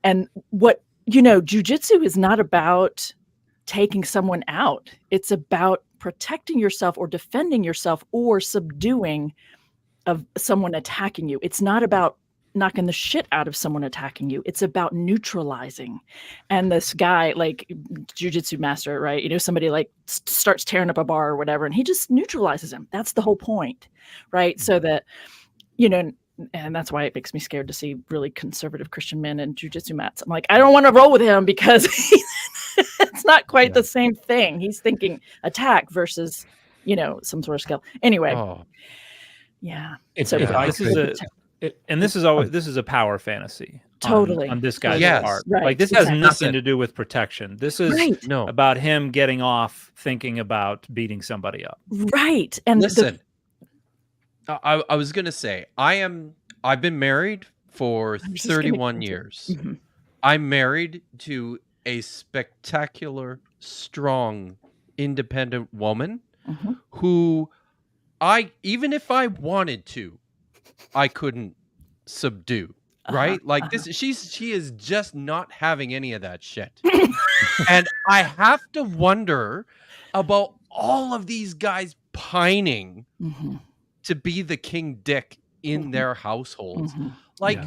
and what, jujitsu is not about taking someone out. It's about protecting yourself or defending yourself or subduing of someone attacking you. It's not about knocking the shit out of someone attacking you. It's about neutralizing. And this guy, like jujitsu master, right? Somebody like starts tearing up a bar or whatever, and he just neutralizes him. That's the whole point, right? So that, and that's why it makes me scared to see really conservative Christian men in jujitsu mats. I'm like, I don't want to roll with him because it's not quite the same thing. He's thinking attack versus, some sort of skill. Anyway. Yeah. This is a power fantasy. Totally. On this guy's part. Right. Like this has nothing to do with protection. This is about him getting off thinking about beating somebody up. Right. And listen, I was gonna say I've been married for 31 years. Mm-hmm. I'm married to a spectacular, strong, independent woman who even if I wanted to, I couldn't subdue. Right? Like this, she is just not having any of that shit. And I have to wonder about all of these guys pining to be the king dick in their households. Like,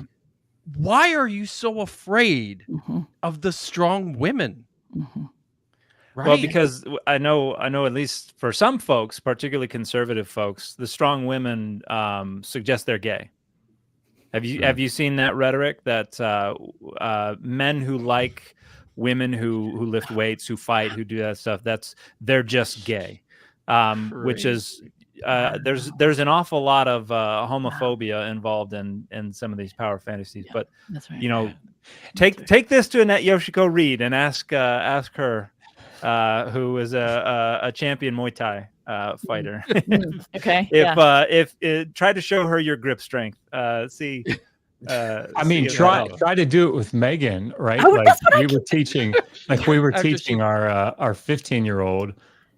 why are you so afraid of the strong women? Right? Well, because I know at least for some folks, particularly conservative folks, the strong women suggest they're gay. Have you seen that rhetoric that men who like women who lift weights, who fight, who do that stuff, they're just gay, which is there's an awful lot of homophobia involved in some of these power fantasies. But that's right. Take this to Annette Yoshiko Reed and ask her, who is a champion Muay Thai fighter. Okay. If try to show her your grip strength. See. I mean, try to do it with Megan, right? We were teaching our 15-year-old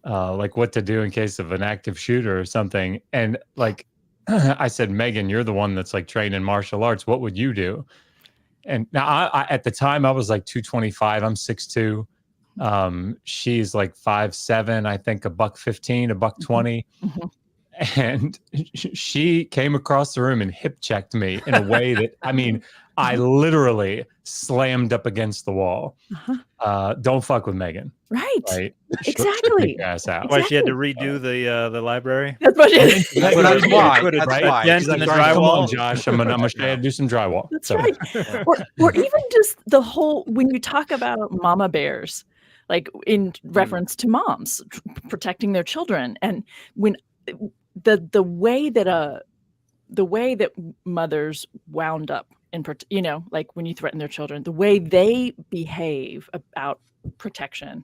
like what to do in case of an active shooter or something. And like I said, Megan, you're the one that's like trained in martial arts. What would you do? And now I at the time I was like 225. I'm 6'2". She's like 5'7", I think $115, $120. And she came across the room and hip checked me in a way that, I mean, I literally slammed up against the wall. Don't fuck with Megan. Right. She'll Exactly. take your ass out. Why she had to redo the library? That's what it is. That's why. That's why. Dent She's in like, the "All right, come on, drywall. Josh. I'm gonna show you how to do some drywall." That's So, right. Or even just the whole, when you talk about mama bears, like in reference to moms protecting their children, and when the way that mothers wound up in, like when you threaten their children, the way they behave about protection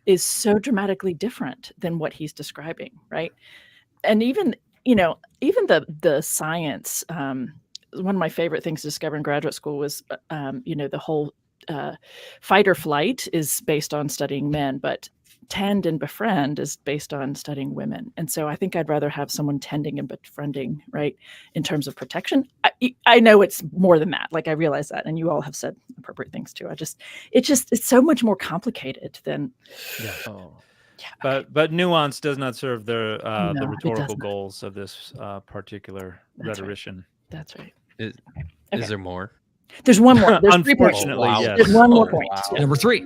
is so dramatically different than what he's describing, right? And even the science, one of my favorite things to discover in graduate school was the whole fight or flight is based on studying men, but tend and befriend is based on studying women. And so I think I'd rather have someone tending and befriending, right, in terms of protection. I know it's more than that. Like, I realize that, and you all have said appropriate things too. It's so much more complicated than. Yeah. Yeah. But nuance does not serve the No, it rhetorical doesn't. goals of this particular rhetorician. That's right. Is Okay. there more? There's one more. There's 3 points. Unfortunately, yes. There's one more point. Wow. Number 3,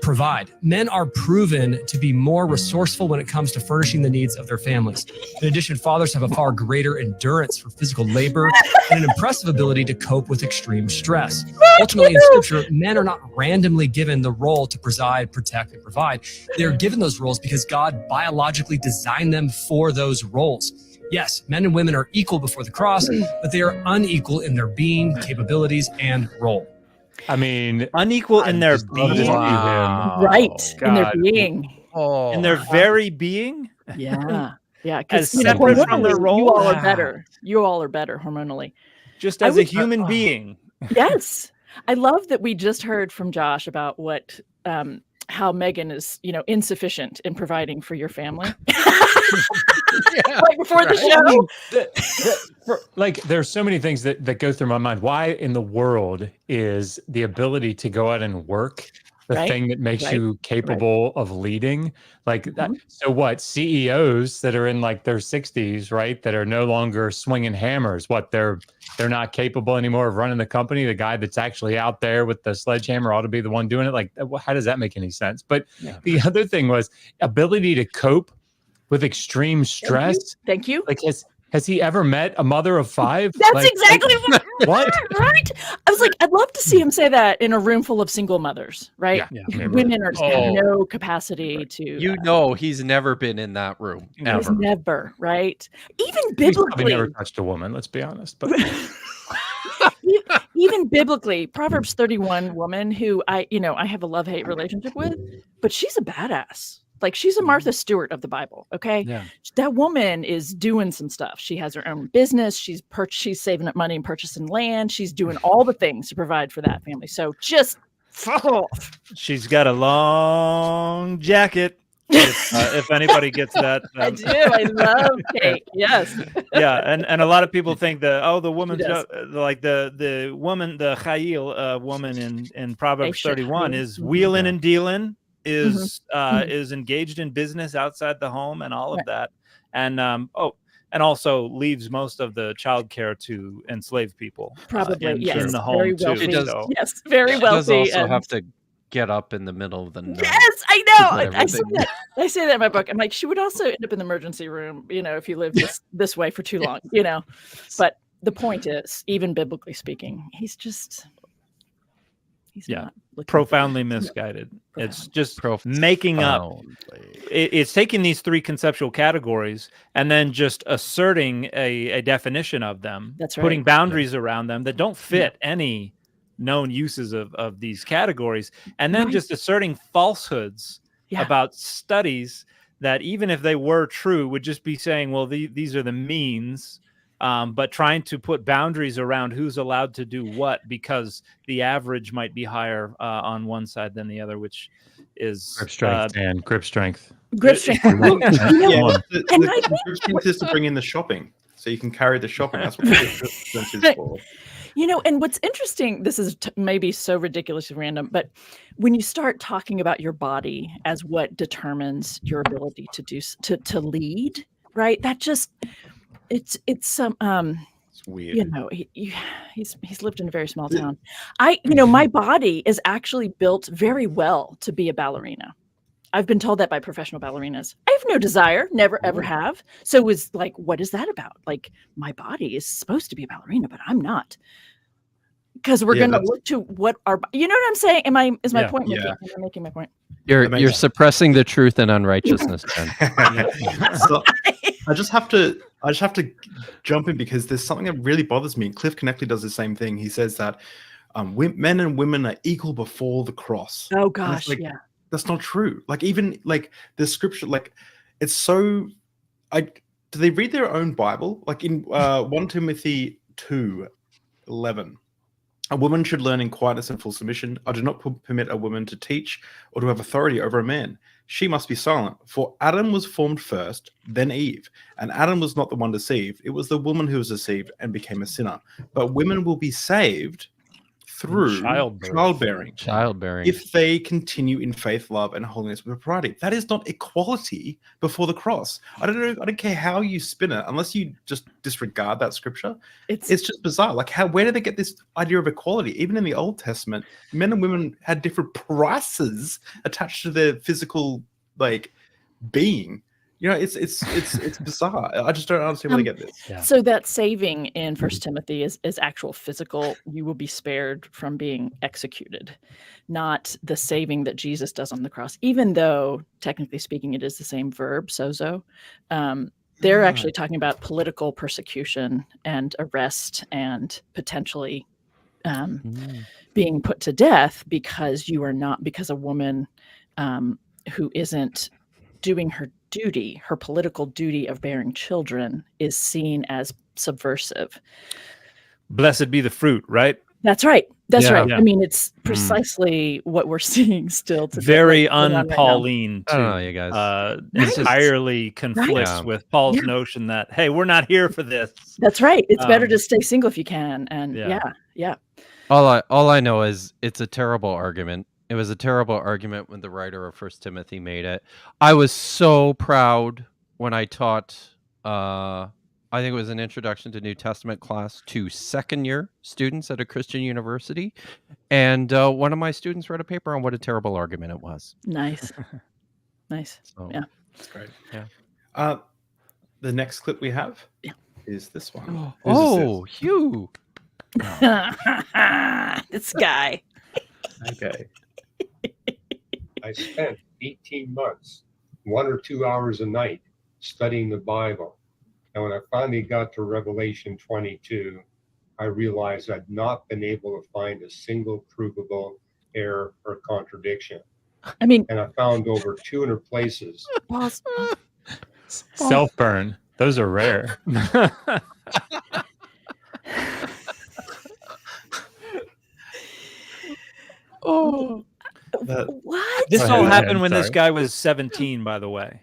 provide. Men are proven to be more resourceful when it comes to furnishing the needs of their families. In addition, fathers have a far greater endurance for physical labor and an impressive ability to cope with extreme stress. Ultimately, in Scripture, men are not randomly given the role to preside, protect, and provide. They are given those roles because God biologically designed them for those roles. Yes, men and women are equal before the cross, but they are unequal in their being, capabilities, and role. I mean, Unequal in their love to see being, him. Right. In their God. being. Oh, in their very being. Yeah. Yeah. As Because separate from their hormonally, you role? all are better. You all are better hormonally. Just I as a would- human being. Yes. I love that we just heard from Josh about what how Megan is, insufficient in providing for your family. Right before the show. Like, there's so many things that go through my mind. Why in the world is the ability to go out and work the Right, thing that makes right, you capable of leading? Like that. So what? CEOs that are in like their 60s, right? That are no longer swinging hammers. What? They're not capable anymore of running the company. The guy that's actually out there with the sledgehammer ought to be the one doing it. Like, how does that make any sense? But the other thing was ability to cope with extreme stress. Thank you. Like, has he ever met a mother of 5? That's exactly what? Right. I was like, I'd love to see him say that in a room full of single mothers, right? Yeah. Women have no capacity to. He's never been in that room He's ever. never, right? Even He's probably biblically. never touched a woman. Let's be honest. But Even biblically, Proverbs 31 woman who I have a love-hate relationship with, but she's a badass. Like, she's a Martha Stewart of the Bible. Okay. Yeah. That woman is doing some stuff. She has her own business. She's saving up money and purchasing land. She's doing all the things to provide for that family. So just fuck off. She's got a long jacket. If anybody gets that. I do. I love Kate. Yes. Yeah, and a lot of people think the woman's does. like the woman, the Chayil woman in Proverbs 31 is wheeling and dealing, is engaged in business outside the home and all of that, and and also leaves most of the childcare to enslaved people. Probably, in yes. the home Very too. wealthy. So. Yes, very She wealthy. does also and- have to get up in the middle of the night. Yes, I know. and I say everything. that. I say that in my book. I'm like, she would also end up in the emergency room, if you live this way for too long, But the point is, even biblically speaking, he's not looking Profoundly misguided. It's just making up. It's taking these 3 conceptual categories and then just asserting a definition of them. That's right. Putting boundaries around them that don't fit any known uses of these categories, and then just asserting falsehoods about studies that, even if they were true, would just be saying, well, these are the means. But trying to put boundaries around who's allowed to do what, because the average might be higher on one side than the other, which is grip strength and grip strength. Grip strength. The grip strength is to bring in the shopping, so you can carry the shopping. That's what the grip strength is for. And what's interesting, this is maybe so ridiculously random, but when you start talking about your body as what determines your ability to lead, right? That just it's weird. You know, he's lived in a very small town. My body is actually built very well to be a ballerina. I've been told that by professional ballerinas. I have no desire, never ever have. So it was like, what is that about? Like, my body is supposed to be a ballerina, but I'm not. Because we're going to look to what our, you know what I'm saying? Is my point making? Am I making my point? You're suppressing the truth and unrighteousness, Jen. So I just have to jump in because there's something that really bothers me. Cliff Connectley does the same thing. He says that men and women are equal before the cross. Oh gosh, that's not true. Like, even like the scripture, like, it's so. Do they read their own Bible? Like in 1 Timothy 2:11. A woman should learn in quietness and full submission. I do not permit a woman to teach or to have authority over a man. She must be silent. For Adam was formed first, then Eve. And Adam was not the one deceived. It was the woman who was deceived and became a sinner. But women will be saved through childbearing if they continue in faith, love, and holiness with propriety. That is not equality before the cross. I don't care how you spin it, unless you just disregard that scripture. It's just bizarre. Like, where did they get this idea of equality? Even in the Old Testament, men and women had different prices attached to their physical being. You know, it's bizarre. I just don't understand where they get this. Yeah. So that saving in 1 Timothy is actual physical. You will be spared from being executed, not the saving that Jesus does on the cross. Even though, technically speaking, it is the same verb, sozo. They're actually talking about political persecution and arrest and potentially being put to death because a woman who isn't doing her duty, her political duty of bearing children, is seen as subversive. Blessed be the fruit, right? That's right. That's right. Yeah. I mean, it's precisely what we're seeing still today. Very un-Pauline, too. Oh, you guys. Entirely conflicts with Paul's notion that, hey, we're not here for this. That's right. It's better to stay single if you can. And yeah. All I know is it's a terrible argument. It was a terrible argument when the writer of 1 Timothy made it. I was so proud when I taught, I think it was an introduction to New Testament class to second-year students at a Christian university. And one of my students wrote a paper on what a terrible argument it was. Nice. Nice. So, yeah. That's great. Yeah. The next clip we have is this one. Hugh. This guy. Okay. I spent 18 months, 1 or 2 hours a night, studying the Bible. And when I finally got to Revelation 22, I realized I'd not been able to find a single provable error or contradiction. And I found over 200 places. Self-burn. Those are rare. What? This all happened when this guy was 17, by the way.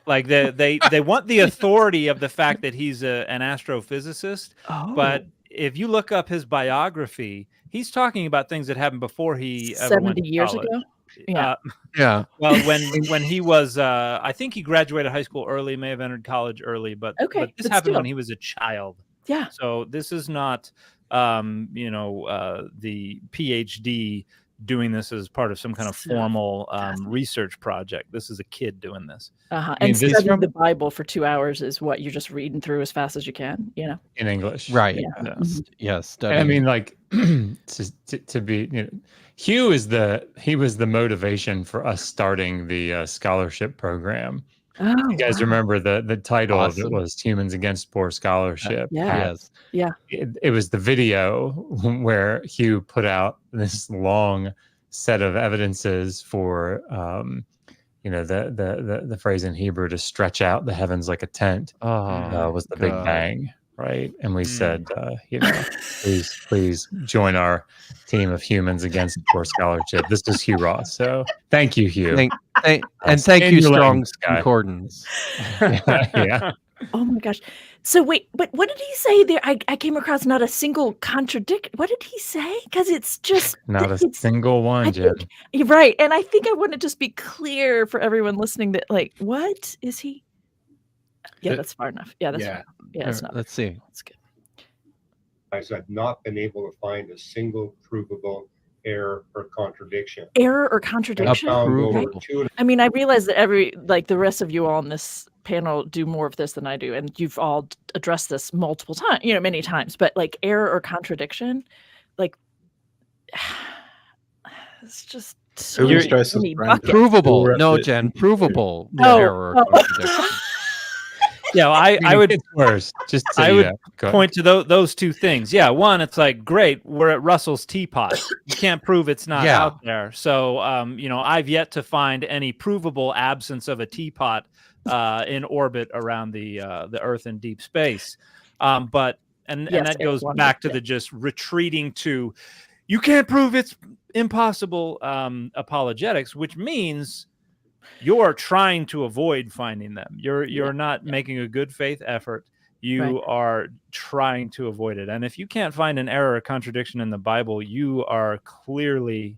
Like they want the authority of the fact that he's an astrophysicist. But if you look up his biography, he's talking about things that happened before he ever went to 70 years college. ago. Yeah. Well, when he was, I think he graduated high school early, may have entered college early, but this happened when he was a child. Yeah. So this is not, the PhD doing this as part of some kind of formal research project. This is a kid doing this. And studying the Bible for 2 hours is what you're just reading through as fast as you can, you know? In English. Right. Yeah. Yes. I mean, like, to be, Hugh was the motivation for us starting the scholarship program. You guys remember the title of it was Humans Against Poor Scholarship. Yes. Yeah. It was the video where Hugh put out this long set of evidences for the phrase in Hebrew to stretch out the heavens like a tent was the Big Bang, right? And we said, please join our team of Humans Against Poor Scholarship. This is Hugh Ross. So thank you, Hugh. Thank you, Strong Concordance. Yeah. Oh my gosh. So wait, but what did he say there? I came across not a single contradiction. What did he say? Because it's just not a single one, Jen. You're right. And I think I want to just be clear for everyone listening that, like, what is he? Yeah, that's far enough. Yeah, that's far enough. Yeah, it's not. Let's see. That's good. I've not been able to find a single provable error or contradiction. Error or And I contradiction? found over Provable. I mean, I realize that the rest of you all on this panel do more of this than I do, and you've all addressed this multiple times, many times. But like error or contradiction, like it's just so Who was many Joseph's buckets. Provable. We're No, at the- Jen. Provable. Yeah. Error or contradiction. Yeah, I would It's worse. Just so I you would know. Go ahead. point to those two things. Yeah, one, it's like, great, we're at Russell's teapot. You can't prove it's not Yeah. out there. So, I've yet to find any provable absence of a teapot in orbit around the Earth in deep space. But Yes, that it's goes one, back to yeah. the just retreating to, you can't prove it's impossible apologetics, which means you're trying to avoid finding them. You're not making a good faith effort. You are trying to avoid it. And if you can't find an error or contradiction in the Bible, you are clearly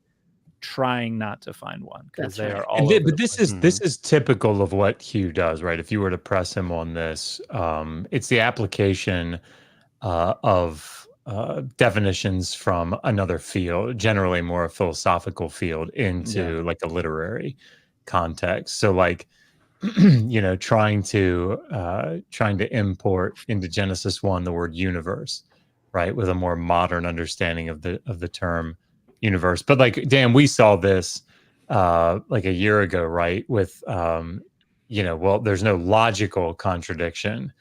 trying not to find one, because they are all over But the this place. is typical of what Hugh does, right? If you were to press him on this, it's the application of definitions from another field, generally more a philosophical field, into like a literary context. So like trying to import into Genesis 1 the word universe, right, with a more modern understanding of the term universe. But like, Dan, we saw this like a year ago, right, with well, there's no logical contradiction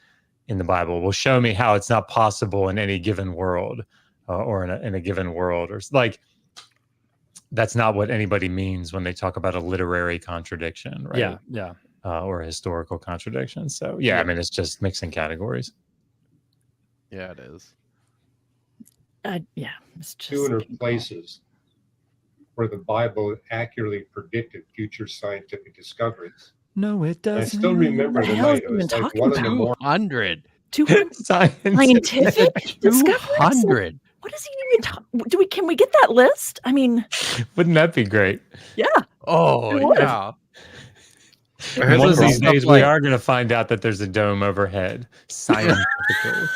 in the Bible. Well, show me how it's not possible in any given world, or in a given world, or like, that's not what anybody means when they talk about a literary contradiction, right? Yeah. Or a historical contradiction. So I mean, it's just mixing categories. Yeah, it is. It's just 200 places where the Bible accurately predicted future scientific discoveries. No, it And I doesn't. still remember What the the hell is night. It he even was like talking 1 in the about? morning. 200. 200 scientific discoveries? 200. What is he even talking? Can we get that list? I mean, Wouldn't that be great? yeah. Oh, It would. yeah. I heard One of there's these stuff days, we like- are going to find out that there's a dome overhead, scientifically.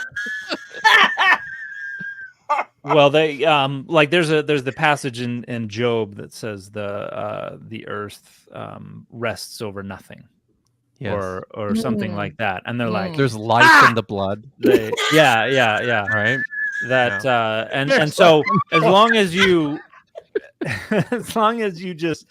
Well, they there's the passage in Job that says the earth rests over nothing, Yes. or something like that, and they're like, There's life in the blood. yeah, Right. that and so as long as you just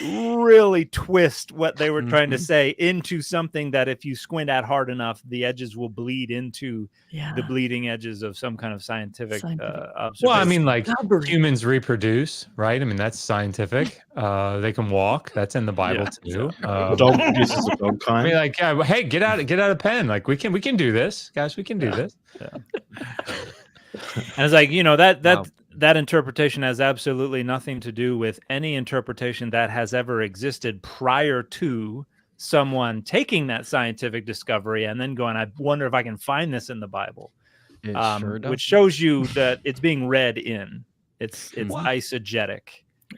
really twist what they were trying to say into something that, if you squint at hard enough, the edges will bleed into the bleeding edges of some kind of scientific observation. Well, I mean, like, humans reproduce, right? I mean, that's scientific. They can walk. That's in the Bible too. dog produces a dog kind. I mean, like, hey, get out a pen. Like, we can do this, guys. We can do this. And it's like, that interpretation has absolutely nothing to do with any interpretation that has ever existed prior to someone taking that scientific discovery and then going, I wonder if I can find this in the Bible. It sure does. Which shows you that it's being read in. It's eisegetic.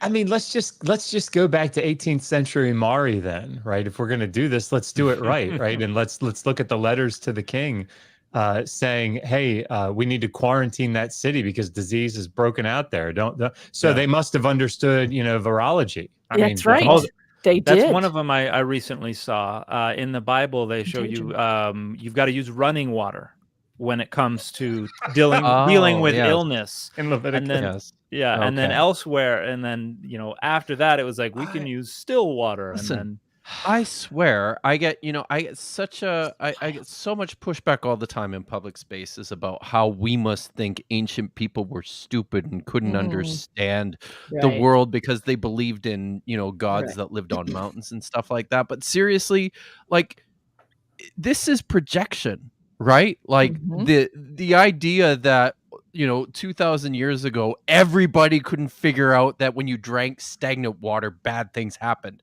I mean, let's just go back to 18th century Mari then, right? If we're going to do this, let's do it right, right? And let's look at the letters to the king, saying, "Hey, we need to quarantine that city because disease is broken out there." They must have understood, virology. That's right. They did. That's one of them I recently saw in the Bible. They show you you've got to use running water when it comes to dealing with illness in Leviticus. And then elsewhere, and then after that it was like we can use still water. Listen, and then I swear I get so much pushback all the time in public spaces about how we must think ancient people were stupid and couldn't understand the world because they believed in gods that lived on mountains and stuff like that. But seriously, like, this is projection, right? Like the idea that 2,000 years ago everybody couldn't figure out that when you drank stagnant water bad things happened.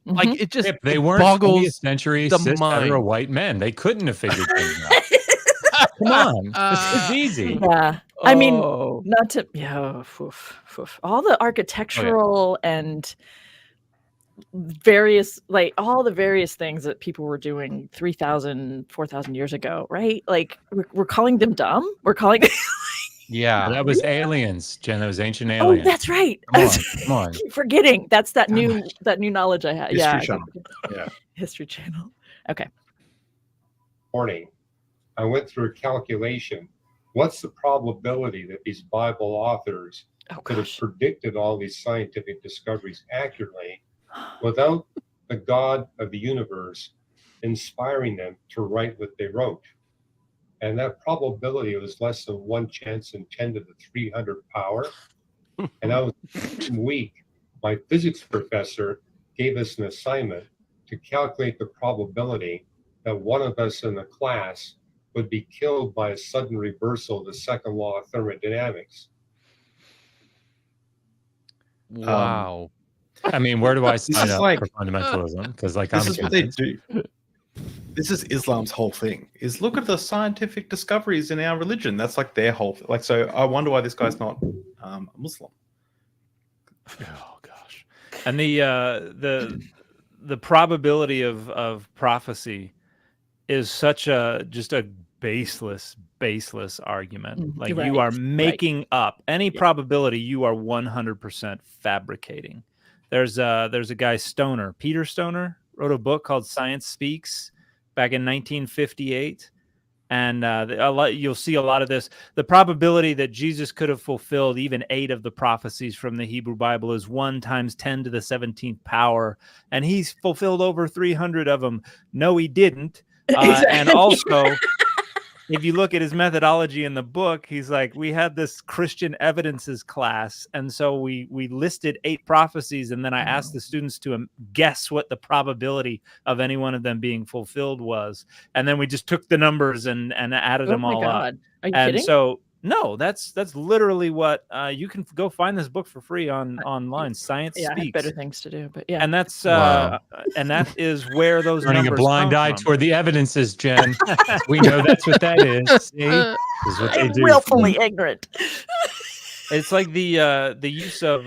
Like, it just they weren't boggles 20th century the cis mind. hetero white men. They couldn't have figured things out. Come on, this is easy. Yeah, I mean, not to all the architectural and various, like all the various things that people were doing 3,000, 4,000 years ago, right? Like we're calling them dumb. We're calling. Yeah. That was aliens, Jen. That was ancient Oh, aliens. that's right. Come on, come on. I keep forgetting. That's that How new much? knowledge I had. History Yeah. Channel. Yeah. History Channel. Okay. Morning, I went through a calculation. What's the probability that these Bible authors Oh could have gosh. predicted all these scientific discoveries accurately without the God of the universe inspiring them to write what they wrote? And that probability was less than 1 chance in 10 to the 300 power. And that was weak. My physics professor gave us an assignment to calculate the probability that one of us in the class would be killed by a sudden reversal of the second law of thermodynamics. Wow. I mean, where do I sign is up like- for fundamentalism? Because like This I'm is what they convinced. do. This is Islam's whole thing. Is look at the scientific discoveries in our religion. That's like their whole thing. Like, so I wonder why this guy's not a Muslim. Oh gosh. And the probability of prophecy is such a just a baseless argument. Like you are making up any probability. You are 100% fabricating. There's a guy Stoner, Peter Stoner, wrote a book called Science Speaks back in 1958. And you'll see a lot of this. The probability that Jesus could have fulfilled even 8 of the prophecies from the Hebrew Bible is 1 times 10 to the 17th power. And he's fulfilled over 300 of them. No, he didn't. And also, if you look at his methodology in the book, he's like, we had this Christian evidences class. And so we listed 8 prophecies. And then I asked the students to guess what the probability of any one of them being fulfilled was. And then we just took the numbers and added them all up. Are you And kidding? so, no, that's literally what you can go find this book for free online. Science Yeah, I have Speaks. better things to do, but yeah. And that's Wow. and that is where those Turning a numbers blind come eye from. toward the evidences, Jen. We know that's what that is. See? This is what they I'm do. willfully ignorant. It's like the use of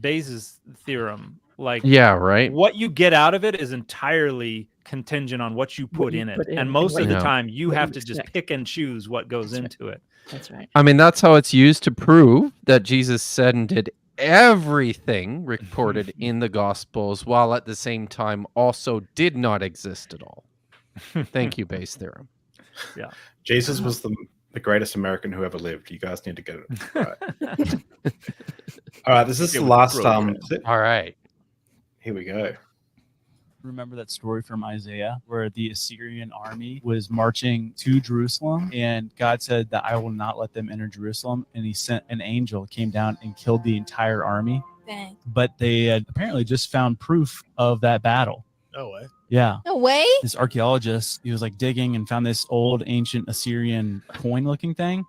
Bayes' theorem. Like, Yeah, right. what you get out of it is entirely contingent on what you put in it. And most of the time, you what have you to just expect. pick and choose what goes into it. That's right. I mean, that's how it's used to prove that Jesus said and did everything reported in the Gospels, while at the same time also did not exist at all. Thank you, Bayes' theorem. Yeah. Jesus was the greatest American who ever lived. You guys need to get it right. All right, this is the last clip. All right. Here we go. Remember that story from Isaiah where the Assyrian army was marching to Jerusalem and God said that I will not let them enter Jerusalem, and he sent an angel, came down and killed the entire army. Dang. But they had apparently just found proof of that battle. No way. Yeah. No way. This archaeologist, he was like digging and found this old ancient Assyrian coin looking thing.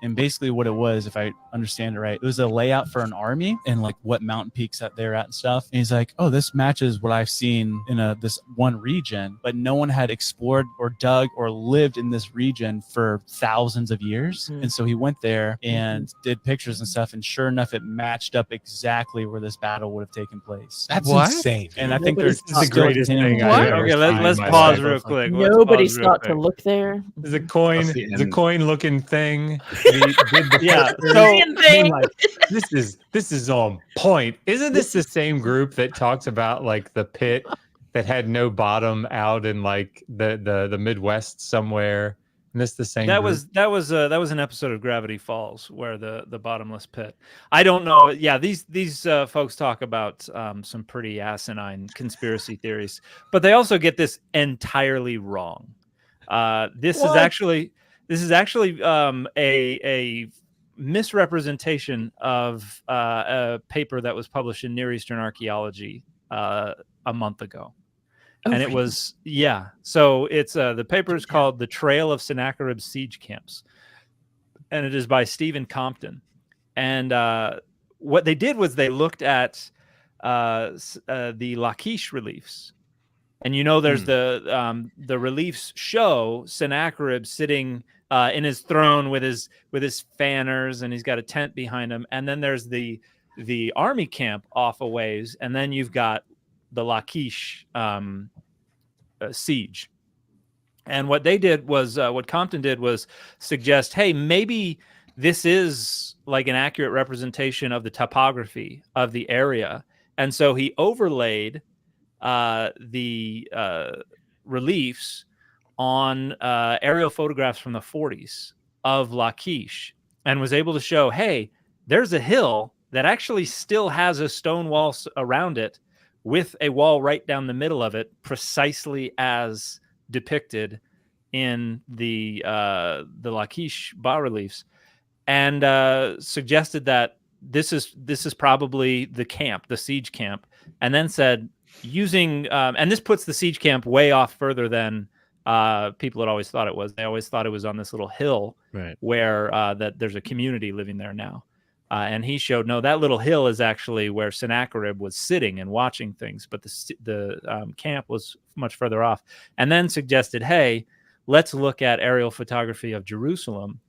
And basically what it was, if I understand it right, it was a layout for an army and like what mountain peaks that they're at and stuff. And he's like, oh, this matches what I've seen in this one region, but no one had explored or dug or lived in this region for thousands of years. And so he went there and did pictures and stuff. And sure enough, it matched up exactly where this battle would have taken place. That's insane. And I think Nobody's there's the greatest continuing thing to I've do ever it. Okay, let's pause real quick. Nobody's thought to look there. It's a coin. That's the It's a end. coin looking thing. Yeah. This is on point. Isn't this the same group that talks about like the pit that had no bottom out in like the Midwest somewhere? And this the same. That group? was an episode of Gravity Falls where the bottomless pit. I don't know. Yeah, these folks talk about some pretty asinine conspiracy theories, but they also get this entirely wrong. This is actually a misrepresentation of a paper that was published in Near Eastern Archaeology a month ago. And it was, so it's the paper is called The Trail of Sennacherib's Siege Camps. And it is by Stephen Compton. And what they did was they looked at the Lachish reliefs. And there's the reliefs show Sennacherib sitting in his throne with his fanners, and he's got a tent behind him. And then there's the army camp off a ways, and then you've got the Lachish siege. And what they did was, what Compton did was suggest, hey, maybe this is like an accurate representation of the topography of the area. And so he overlaid the reliefs on aerial photographs from the 40s of Lachish and was able to show, hey, there's a hill that actually still has a stone wall around it with a wall right down the middle of it, precisely as depicted in the Lachish bas-reliefs, and suggested that this is probably the camp, the siege camp, and then said using and this puts the siege camp way off further than people had always thought it was. They always thought it was on this little hill, right, where that there's a community living there now. And he showed, no, that little hill is actually where Sennacherib was sitting and watching things, but the camp was much further off. And then suggested, hey, let's look at aerial photography of Jerusalem,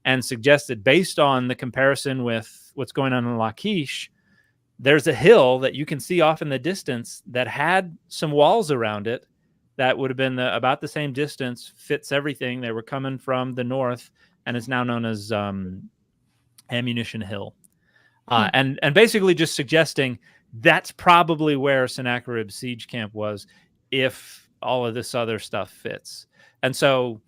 and suggested, based on the comparison with what's going on in Lachish, there's a hill that you can see off in the distance that had some walls around it that would have been about the same distance, fits everything. They were coming from the north, and is now known as Ammunition Hill. And basically just suggesting that's probably where Sennacherib's siege camp was, if all of this other stuff fits. And so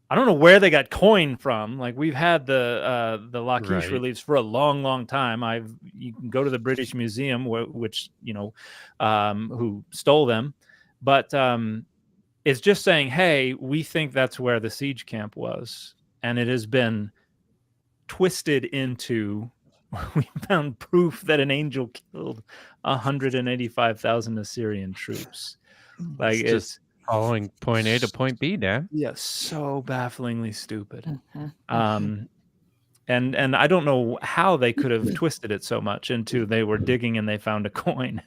I don't know where they got coin from. Like, we've had the Lachish reliefs for a long, long time. You can go to the British Museum, which who stole them, but it's just saying, hey, we think that's where the siege camp was, and it has been twisted into. We found proof that an angel killed 185,000 Assyrian troops. Like, it's just following point A to point B, Dan. Yeah, so bafflingly stupid. And I don't know how they could have twisted it so much into they were digging and they found a coin.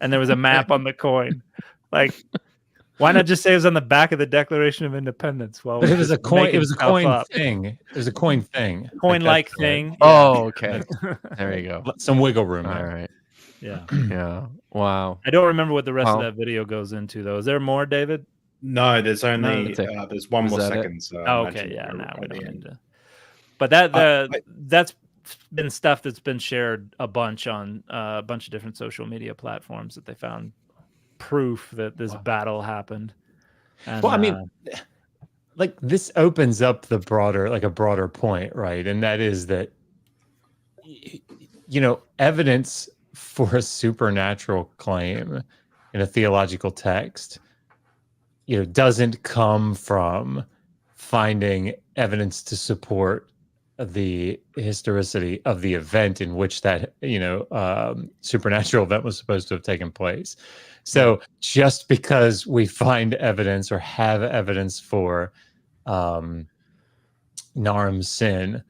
And there was a map on the coin. Like, why not just say it was on the back of the Declaration of Independence? Well, But it was a coin. It was a coin thing. It was a coin thing. Coin-like thing. Oh, okay. There you go. Some wiggle room. All there. right. Yeah. Yeah. Wow. I don't remember what the rest of that video goes into, though. Is there more, David? No, there's only No, there's one is more that second. it? So Okay, yeah, no, we don't need to. But that's been stuff that's been shared a bunch on a bunch of different social media platforms, that they found proof that this battle happened. And, well, I mean, like, this opens up a broader point, right? And that is that, evidence for a supernatural claim in a theological text, doesn't come from finding evidence to support the historicity of the event in which that supernatural event was supposed to have taken place. So just because we find evidence or have evidence for Naram's sin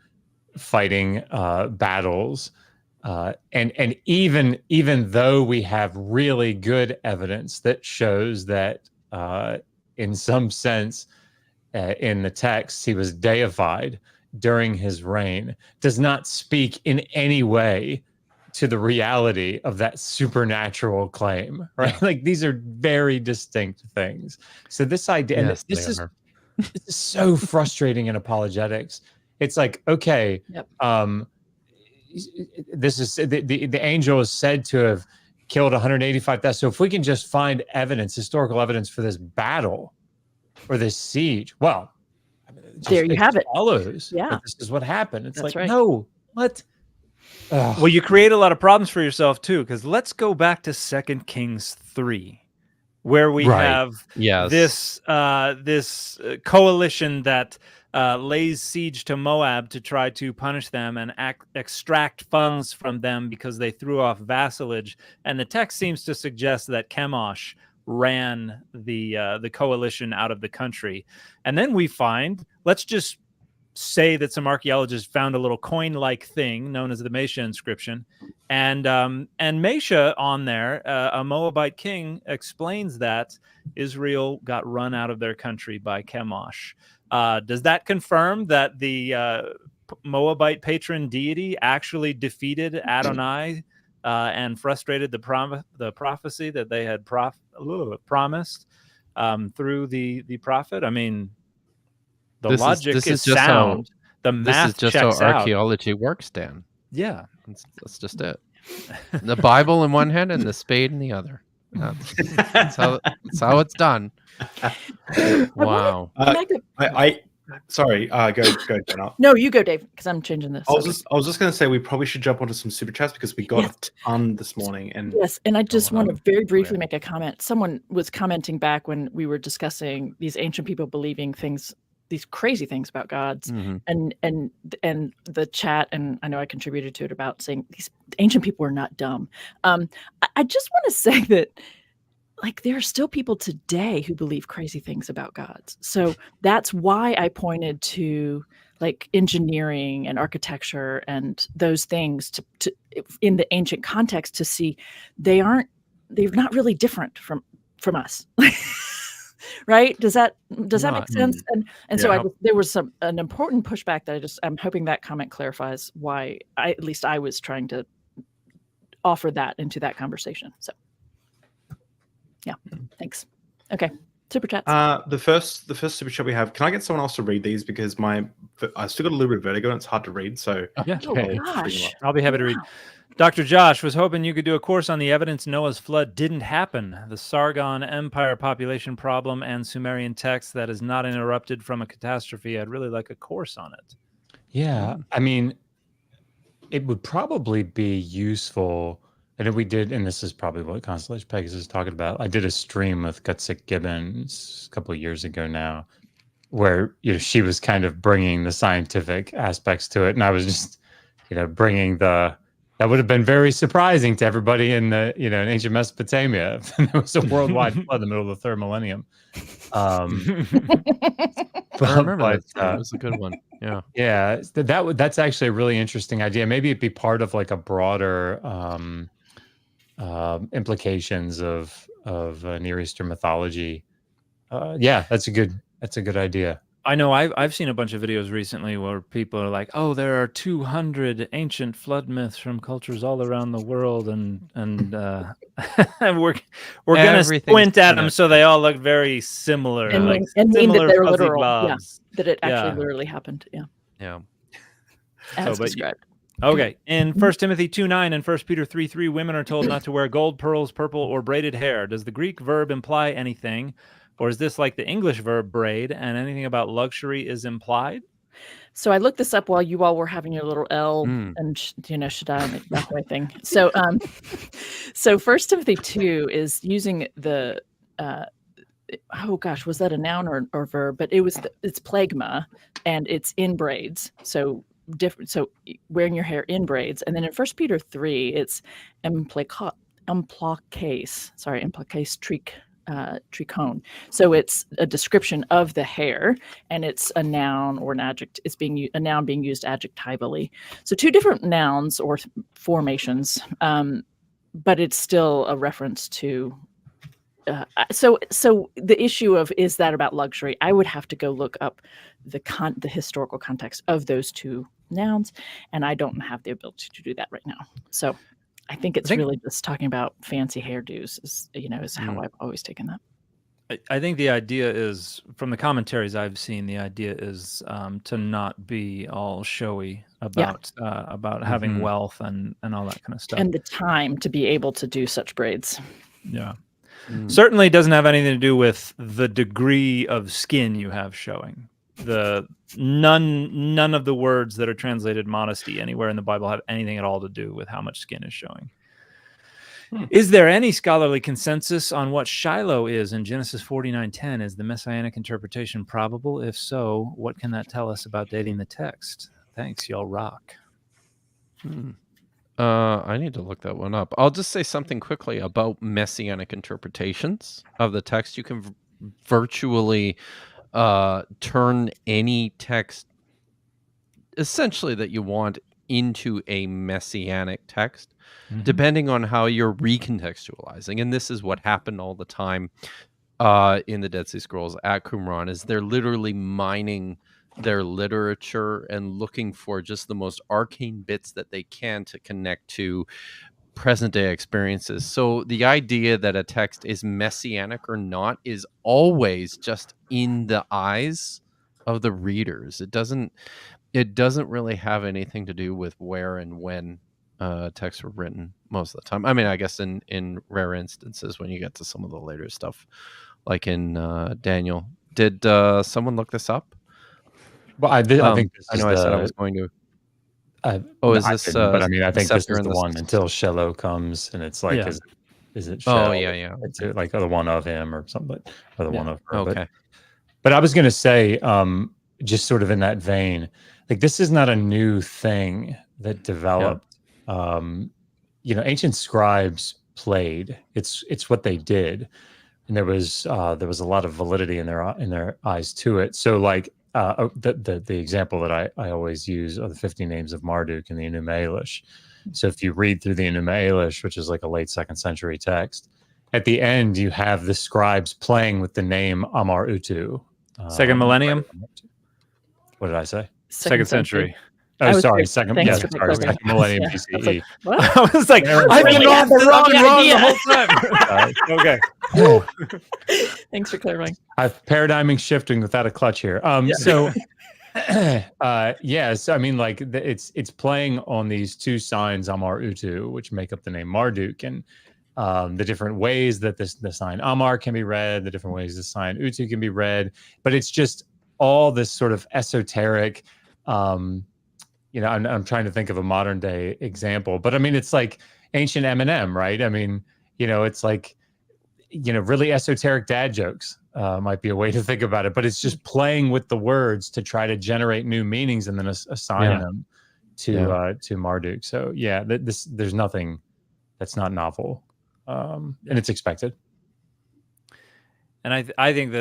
fighting battles, and even though we have really good evidence that shows that in some sense in the text he was deified during his reign, does not speak in any way to the reality of that supernatural claim, right? Yeah. Like, these are very distinct things. So this idea, yes, and this is so frustrating in apologetics. It's like, okay, this is the angel is said to have killed 185,000. So if we can just find evidence, historical evidence for this battle or this siege, well, there you have it. Follows. Yeah, this is what happened. It's That's like, right. no, what? Well, you create a lot of problems for yourself too, because let's go back to 2 Kings 3, where we have this coalition that lays siege to Moab to try to punish them and extract funds from them because they threw off vassalage. And the text seems to suggest that Chemosh ran the coalition out of the country. And then we find, let's just say that some archaeologists found a little coin-like thing known as the Mesha inscription, and Mesha on there, a Moabite king, explains that Israel got run out of their country by Chemosh. Does that confirm that the Moabite patron deity actually defeated Adonai and frustrated the prophecy that they had promised through the prophet. I mean, the logic is sound. The math This is just how checks out. archaeology works, Dan. Yeah, that's just it. The Bible in one hand and the spade in the other. That's how it's done. Wow. Sorry. Go, Jenna. No, you go, Dave, because I'm changing this. I was just going to say we probably should jump onto some super chats because we got a ton this morning. And and I just want to very briefly make a comment. Someone was commenting back when we were discussing these ancient people believing things, these crazy things about gods, and the chat, and I know I contributed to it, about saying these ancient people are not dumb. I just want to say that, like, there are still people today who believe crazy things about gods. So that's why I pointed to, like, engineering and architecture and those things to in the ancient context, to see they're not really different from us. Right? Does that make sense? And so there was an important pushback that I'm hoping that comment clarifies why at least I was trying to offer that into that conversation. So yeah, thanks. Okay, super chats. The first super chat we have. Can I get someone else to read these, because I still got a little bit of vertigo and it's hard to read. So yeah, gosh. I'll be happy to read. Dr. Josh was hoping you could do a course on the evidence Noah's flood didn't happen, the Sargon Empire population problem, and Sumerian text that is not interrupted from a catastrophe. I'd really like a course on it. Yeah, I mean, it would probably be useful. And we did, and this is probably what Constellation Pegasus is talking about. I did a stream with Gutsick Gibbons a couple of years ago now, where she was kind of bringing the scientific aspects to it, and I was just bringing that would have been very surprising to everybody in in ancient Mesopotamia. There was a worldwide flood in the middle of the third millennium. I remember that. It was a good one. Yeah. Yeah. That's actually a really interesting idea. Maybe it'd be part of like a broader implications of Near Eastern mythology. Yeah, that's a good idea. I know I've seen a bunch of videos recently where people are like, "Oh, there are 200 ancient flood myths from cultures all around the world," and we're gonna squint at them so they all look very similar, and like mean similar that they're fuzzy literal. blobs. Yeah, that it actually literally happened. Yeah. As described. Okay, in 1 Timothy 2:9 and 1 Peter 3:3, women are told not to wear gold, pearls, purple, or braided hair. Does the Greek verb imply anything? Or is this like the English verb braid, and anything about luxury is implied? So I looked this up while you all were having your little L and Shaddai and Yahweh thing. So, so 1 Timothy 2 is using the was that a noun or verb? But it's plegma, and it's in braids. So different. So wearing your hair in braids, and then in 1 Peter 3, it's implacace tricone. So it's a description of the hair, and it's a noun or an adjective. It's a noun being used adjectively. So two different nouns or formations, but it's still a reference to. So the issue of, is that about luxury? I would have to go look up the historical context of those two nouns, and I don't have the ability to do that right now. So I think it's really just talking about fancy hairdos, is how I've always taken that. I think the idea is, from the commentaries I've seen, the idea is to not be all showy about having wealth and all that kind of stuff. And the time to be able to do such braids. Yeah. Certainly doesn't have anything to do with the degree of skin you have showing. None of the words that are translated modesty anywhere in the Bible have anything at all to do with how much skin is showing. Is there any scholarly consensus on what Shiloh is in Genesis 49:10? Is the messianic interpretation probable? If so, what can that tell us about dating the text? Thanks, y'all rock. I need to look that one up. I'll just say something quickly about messianic interpretations of the text. You can virtually turn any text essentially that you want into a messianic text, depending on how you're recontextualizing. And this is what happened all the time in the Dead Sea Scrolls at Qumran, is they're literally mining their literature and looking for just the most arcane bits that they can to connect to present day experiences. So the idea that a text is messianic or not is always just in the eyes of the readers. It doesn't really have anything to do with where and when texts were written most of the time. I mean, I guess in rare instances when you get to some of the later stuff, like in Daniel. Did someone look this up? Well, I think this I is know I said I was going to. Is I this? didn't, but I mean, I think this Scepter is and the one until Shiloh comes, and it's like, Yeah. is it? Oh, Shel? yeah. It's like the one of him or something, or the Yeah. one of her. Okay. But I was going to say, just sort of in that vein, like this is not a new thing that developed. Ancient scribes played. It's what they did, and there was a lot of validity in their eyes to it. So like the example that I always use are the 50 names of Marduk in the Enuma Elish. So if you read through the Enuma Elish, which is like a late 2nd century text, at the end you have the scribes playing with the name Amar Utu. Second millennium. What did I say? Second century. Oh, sorry. Thanks Second for second millennium Yeah. BCE. Like, what? I was like, I've been wrong the whole time. Okay. Thanks for clarifying. I've paradigming shifting without a clutch here. So yes, I mean, like it's playing on these two signs Amar Utu, which make up the name Marduk, and the different ways that the sign Amar can be read, the different ways the sign Utu can be read, but it's just all this sort of esoteric. I'm trying to think of a modern day example, but I mean, it's like ancient Eminem, right? I mean, it's like, really esoteric dad jokes might be a way to think about it, but it's just playing with the words to try to generate new meanings and then assign them to Marduk. So yeah, there's nothing that's not novel, and it's expected. And I think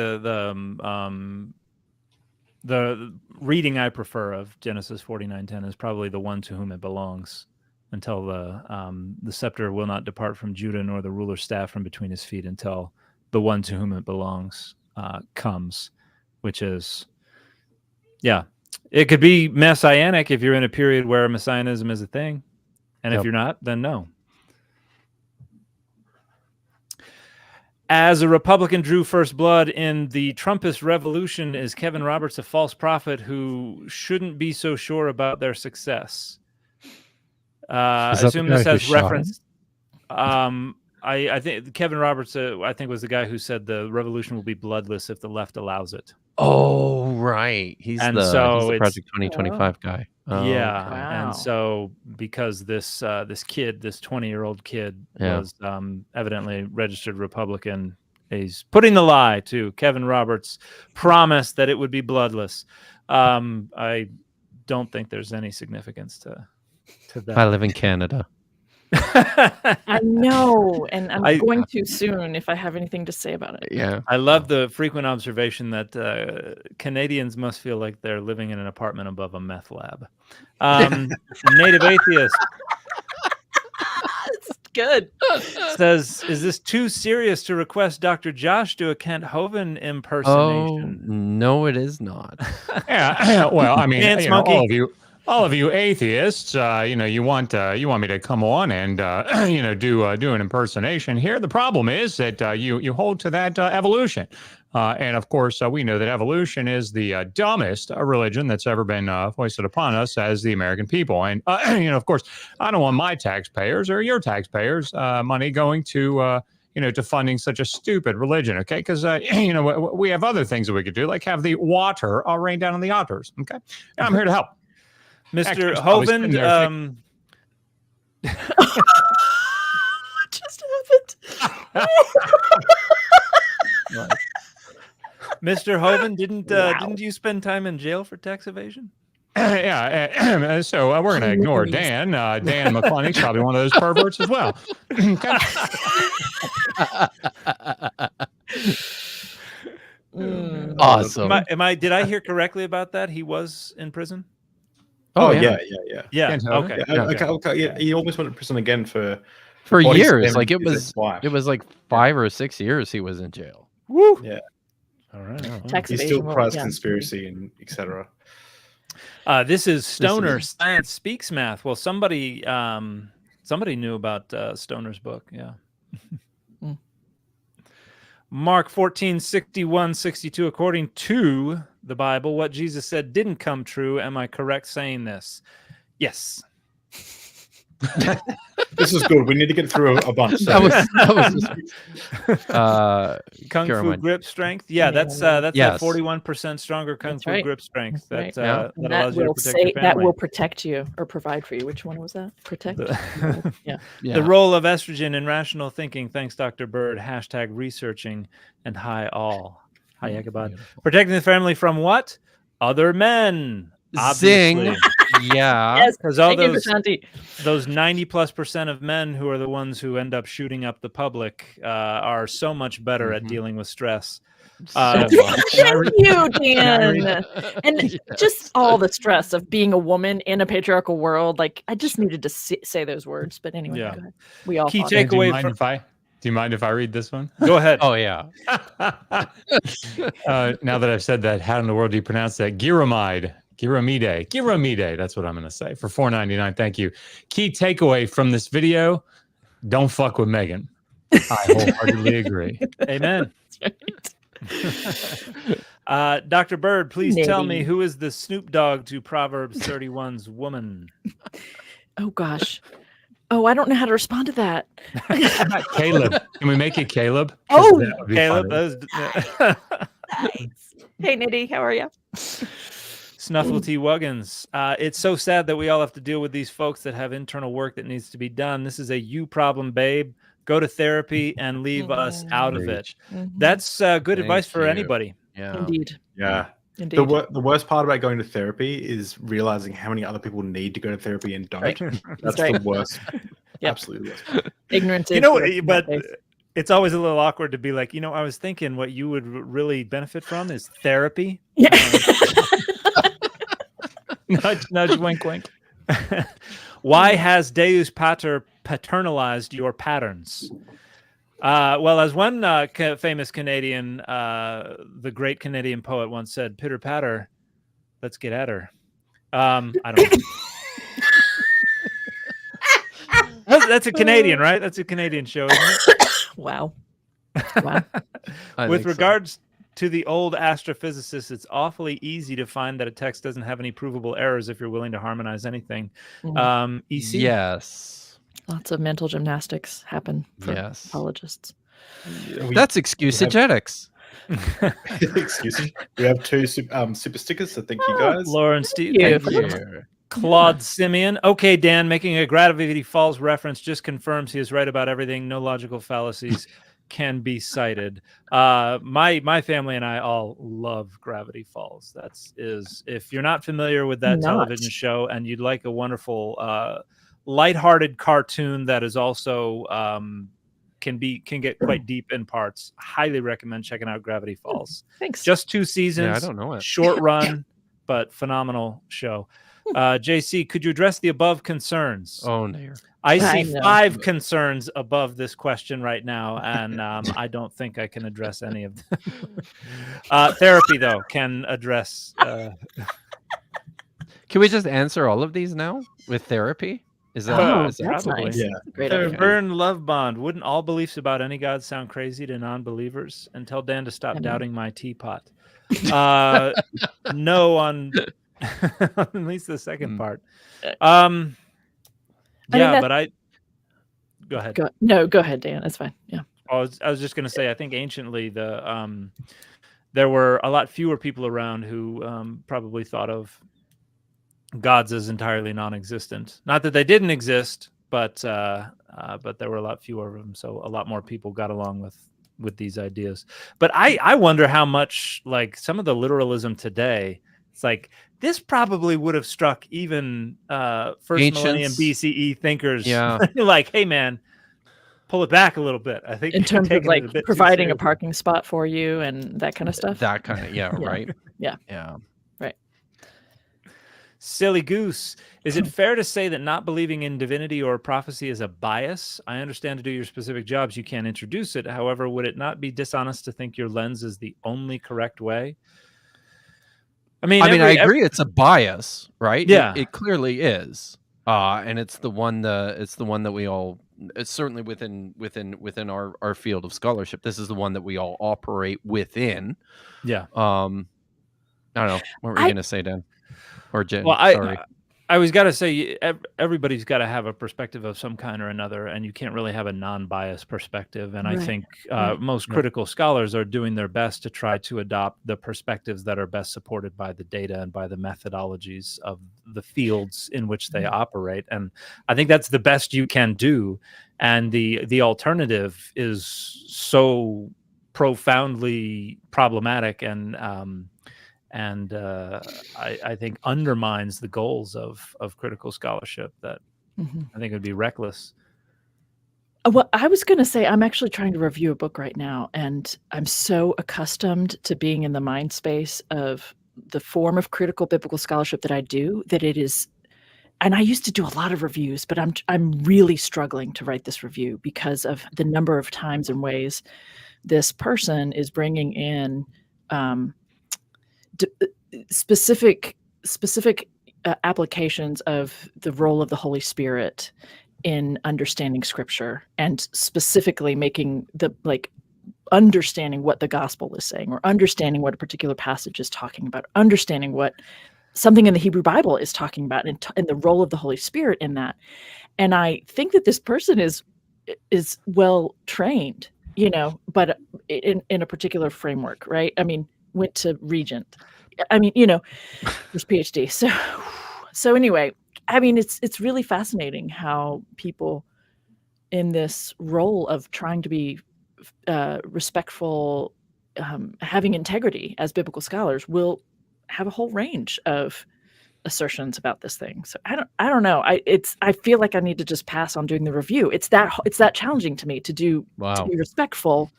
the reading I prefer of Genesis 49:10 is probably the one to whom it belongs, until the scepter will not depart from Judah, nor the ruler's staff from between his feet, until the one to whom it belongs comes, which is, it could be messianic if you're in a period where messianism is a thing, and if you're not, then no. As a Republican drew first blood in the Trumpist revolution, is Kevin Roberts a false prophet who shouldn't be so sure about their success? I assume this has reference. I think Kevin Roberts, I think, was the guy who said the revolution will be bloodless if the left allows it. Oh, right. He's the Project 2025 guy. Yeah. Wow. And so because this 20-year-old kid was evidently registered Republican, he's putting the lie to Kevin Roberts' promise that it would be bloodless. I don't think there's any significance to that. I live in Canada. I know, and I'm going to soon if I have anything to say about it. Yeah. I love the frequent observation that Canadians must feel like they're living in an apartment above a meth lab. Native Atheist It's good. says, is this too serious to request Dr. Josh do a Kent Hovind impersonation? Oh, no, it is not. Yeah. Well, I mean, Dance monkey. all of you atheists, you want me to come on and do an impersonation here. The problem is that you hold to that evolution, and of course we know that evolution is the dumbest religion that's ever been foisted upon us as the American people. And of course, I don't want my taxpayers or your taxpayers' money going to to funding such a stupid religion, okay? Because we have other things that we could do, like have the water rain down on the otters. Okay, and I'm here to help. Mr. Hovind, What just happened? Mr. Hovind, didn't you spend time in jail for tax evasion? Yeah. So we're going to ignore Dan. Dan McClunny's probably one of those perverts as well. Awesome. Did I hear correctly about that? He was in prison? Oh yeah. Yeah. Okay. Yeah, he almost went to prison again for years. slamming Like it his wife. was like 5 or 6 years he was in jail. Woo. Yeah. All right. Tax He evasion still will- cries yeah. conspiracy and etc. This is Stoner Science Speaks Math. Well, somebody Somebody knew about Stoner's book. Yeah. Mm. Mark 14:61-62. According to the Bible, what Jesus said didn't come true. Am I correct saying this? Yes. This is good. We need to get through a bunch. That was Kung Karen Fu went- grip strength. Yeah, that's Yes. that 41% stronger Kung That's Fu right. grip strength. That's That right. that And allows you to will protect your family. that will protect you or provide for you. Which one was that? Protect. Yeah. The role of estrogen in rational thinking. Thanks, Dr. Bird. # researching and hi all. Hi, Ichabod. Protecting the family from what? Other men. Zing. Obviously. Yeah. Yes. Because all Thank you, those Prashanti. 90+% of men who are the ones who end up shooting up the public are so much better at dealing with stress. Thank you, Dan. And just all the stress of being a woman in a patriarchal world. Like, I just needed to say those words. But anyway, Yeah. go ahead. We all Key fought. takeaway Do you mind from- if I? Do you mind if I read this one? Go ahead. Oh yeah. Now that I've said that, how in the world do you pronounce that? Giramide. Giramide. That's what I'm going to say for $4.99. Thank you. Key takeaway from this video: don't fuck with Megan. I wholeheartedly agree. Amen. Dr. Bird, please tell me, who is the Snoop Dogg to Proverbs 31's woman? Oh gosh. Oh, I don't know how to respond to that. Caleb. Can we make it Caleb? Oh, That would be Caleb. funny. Nice. Hey, Nitty, how are you? Snuffle T. Wuggins. It's so sad that we all have to deal with these folks that have internal work that needs to be done. This is a you problem, babe. Go to therapy and leave us out of it. That's good advice for anybody. Yeah. Indeed. Yeah. Indeed. The worst part about going to therapy is realizing how many other people need to go to therapy and don't. That's right. the worst. Yep. Absolutely worst part. Ignorance. You know, is but it's always a little awkward to be like, I was thinking what you would really benefit from is therapy. Yeah. Nudge, nudge, wink, wink. Why has Deus Pater paternalized your patterns? Well, as one famous Canadian, the great Canadian poet once said, pitter patter, let's get at her. I don't know. That's a Canadian, right? That's a Canadian show, isn't it? Wow. Wow. With regards to the old astrophysicists, it's awfully easy to find that a text doesn't have any provable errors if you're willing to harmonize anything. EC? Yes. Lots of mental gymnastics happen for Yes. apologists. That's excusegetics. Excuse me. We have 2 super stickers, so thank you guys. Lauren Steve, Thank thank you. Claude Simeon. Okay, Dan, making a Gravity Falls reference just confirms he is right about everything. No logical fallacies can be cited. My family and I all love Gravity Falls. If you're not familiar with that television show and you'd like a wonderful lighthearted cartoon that is also can get quite deep in parts, highly recommend checking out Gravity Falls. Thanks. Just 2 seasons. Yeah, I don't know it. Short run, but phenomenal show. JC, could you address the above concerns? Oh, no. I see 5 concerns above this question right now, and I don't think I can address any of them. Therapy, though, can address. Can we just answer all of these now with therapy? Is that that's probably nice. Yeah. Great idea. Vern Lovebond. Wouldn't all beliefs about any god sound crazy to non-believers? And tell Dan to stop doubting my teapot. No, on at least the second part. Go ahead. Go ahead, Dan. That's fine. Yeah. I was just going to say, I think anciently there were a lot fewer people around who probably thought of gods as entirely non-existent. Not that they didn't exist, but there were a lot fewer of them. So a lot more people got along with these ideas. But I wonder how much, like, some of the literalism today, it's like this probably would have struck even first millennium BCE thinkers. Yeah. Like, hey man, pull it back a little bit. I think In terms of taking it like a bit too providing a seriously. parking spot for you and that kind of stuff. That kind of, yeah, right. Yeah. Yeah. Right. Silly goose. Is it fair to say that not believing in divinity or prophecy is a bias? I understand to do your specific jobs, you can't introduce it. However, would it not be dishonest to think your lens is the only correct way? I mean, I agree it's a bias, right? Yeah. It clearly is. And it's the one that we all, it's certainly within our field of scholarship. This is the one that we all operate within. Yeah. I don't know. What were you going to say, Dan? Or Jen? Well, Sorry. I was got to say, everybody's got to have a perspective of some kind or another, and you can't really have a non-biased perspective. And I think most critical scholars are doing their best to try to adopt the perspectives that are best supported by the data and by the methodologies of the fields in which they operate. And I think that's the best you can do. And the alternative is so profoundly problematic and I think undermines the goals of critical scholarship that I think would be reckless. Well, I was going to say, I'm actually trying to review a book right now, and I'm so accustomed to being in the mind space of the form of critical biblical scholarship that I do, that it is, and I used to do a lot of reviews, but I'm really struggling to write this review because of the number of times and ways this person is bringing in specific applications of the role of the Holy Spirit in understanding Scripture, and specifically making understanding what the gospel is saying, or understanding what a particular passage is talking about, understanding what something in the Hebrew Bible is talking about, and the role of the Holy Spirit in that. And I think that this person is well trained, but in a particular framework, right? I mean, went to Regent. I mean, there's PhD. So anyway, I mean, it's really fascinating how people in this role of trying to be respectful, having integrity as biblical scholars, will have a whole range of assertions about this thing. So I don't know. I feel like I need to just pass on doing the review. It's that challenging to me to do, to be respectful,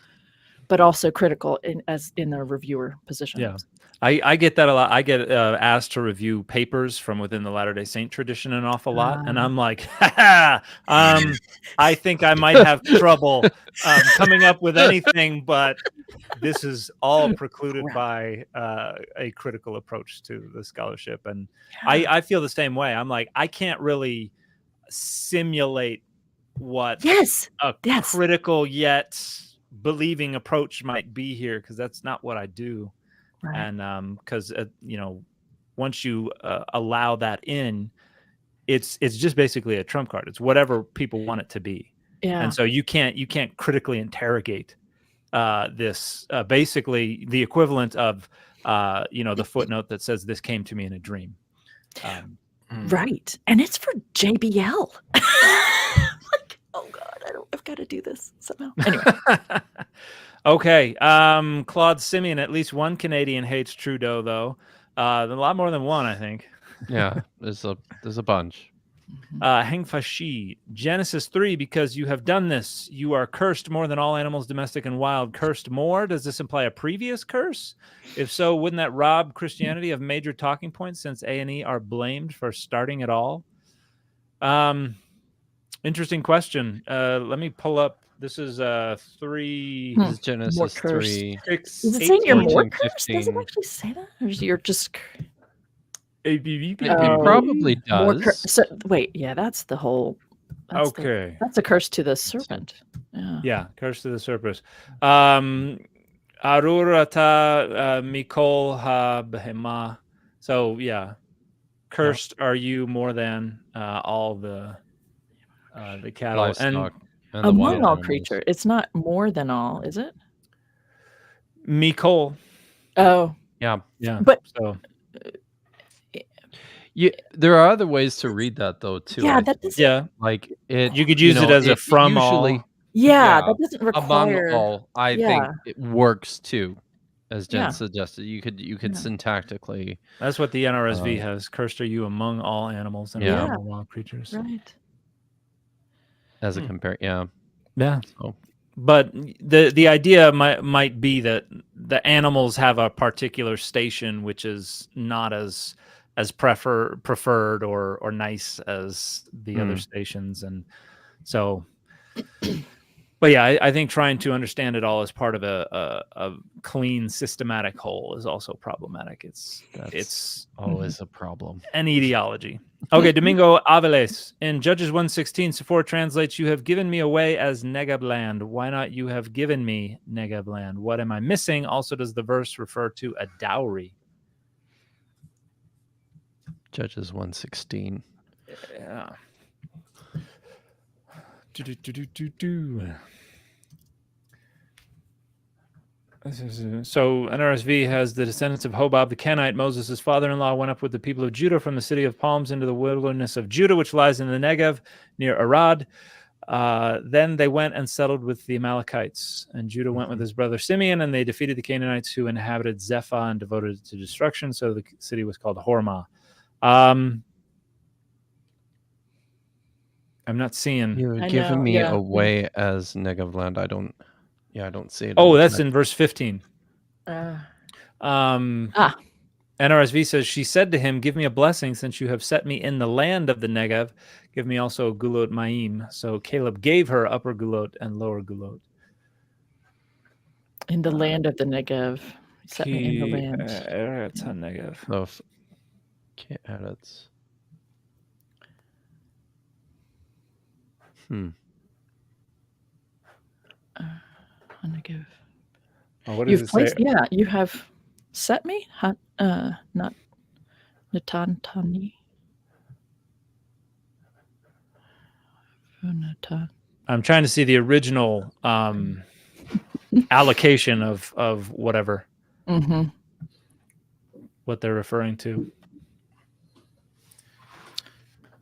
but also critical in the reviewer position. Yeah. I get that a lot. I get asked to review papers from within the Latter-day Saint tradition an awful lot. And I'm like, I think I might have trouble coming up with anything, but this is all precluded by a critical approach to the scholarship. And I feel the same way. I'm like, I can't really simulate what a critical yet believing approach might be here, because that's not what I do. Right. And because once you allow that in, it's just basically a trump card. It's whatever people want it to be. Yeah. And so you can't critically interrogate this. Basically, the equivalent of the footnote that says this came to me in a dream. Right, and it's for JBL. Like, oh God, I've got to do this somehow. Anyway. Okay. Claude Simeon, at least one Canadian hates Trudeau, though. A lot more than one, I think. Yeah, there's a bunch. Heng Fashi, Genesis 3, because you have done this, you are cursed more than all animals, domestic and wild. Cursed more? Does this imply a previous curse? If so, wouldn't that rob Christianity of major talking points, since A&E are blamed for starting it all? Interesting question. Let me pull up. This is 3. This is Genesis 3. 6, is it saying you're more cursed? Does it actually say that, or you're just? It probably does. So wait, yeah, that's the whole. That's okay, that's a curse to the serpent. Yeah, curse to the serpent. Arurata mikol ha behema. So yeah, cursed are you more than all the cattle. Livestock and among all creature. It's not more than all, is it? Mikol. Oh. Yeah. But so. There are other ways to read that, though, too. Yeah, that doesn't. Yeah, like it. You could use it as a from usually, all. Yeah, that doesn't require. Among all, I think it works too, as Jen suggested. You could syntactically. That's what the NRSV has. Cursed are you among all animals and among wild creatures. Right. As a compare, yeah. So. But the idea might be that the animals have a particular station which is not as preferred or nice as the other stations, and so But yeah, I think trying to understand it all as part of a clean, systematic whole is also problematic. It's always a problem. An etiology. Okay, Domingo Aveles. In Judges 1:16, Sephora translates, "You have given me away as Negeb land. Why not you have given me Negeb land? What am I missing?" Also, does the verse refer to a dowry? Judges 1:16. Yeah. So NRSV has the descendants of Hobab the Kenite. Moses' father-in-law went up with the people of Judah from the city of palms into the wilderness of Judah, which lies in the Negev near Arad. Then they went and settled with the Amalekites. And Judah went with his brother Simeon, and they defeated the Canaanites who inhabited Zephah and devoted it to destruction. So the city was called Hormah. I'm not seeing. You're giving me away as Negev land. I don't see it. Oh, that's in verse 15. NRSV says, "She said to him, 'Give me a blessing, since you have set me in the land of the Negev. Give me also Gulot Maim.' So Caleb gave her upper Gulot and lower Gulot." In the land of the Negev. Set me in the land. Eretz HaNegev. Eretz. Negev. Oh, what does it say? Yeah, you have set me. Not Natantani. I'm trying to see the original allocation of whatever. What they're referring to.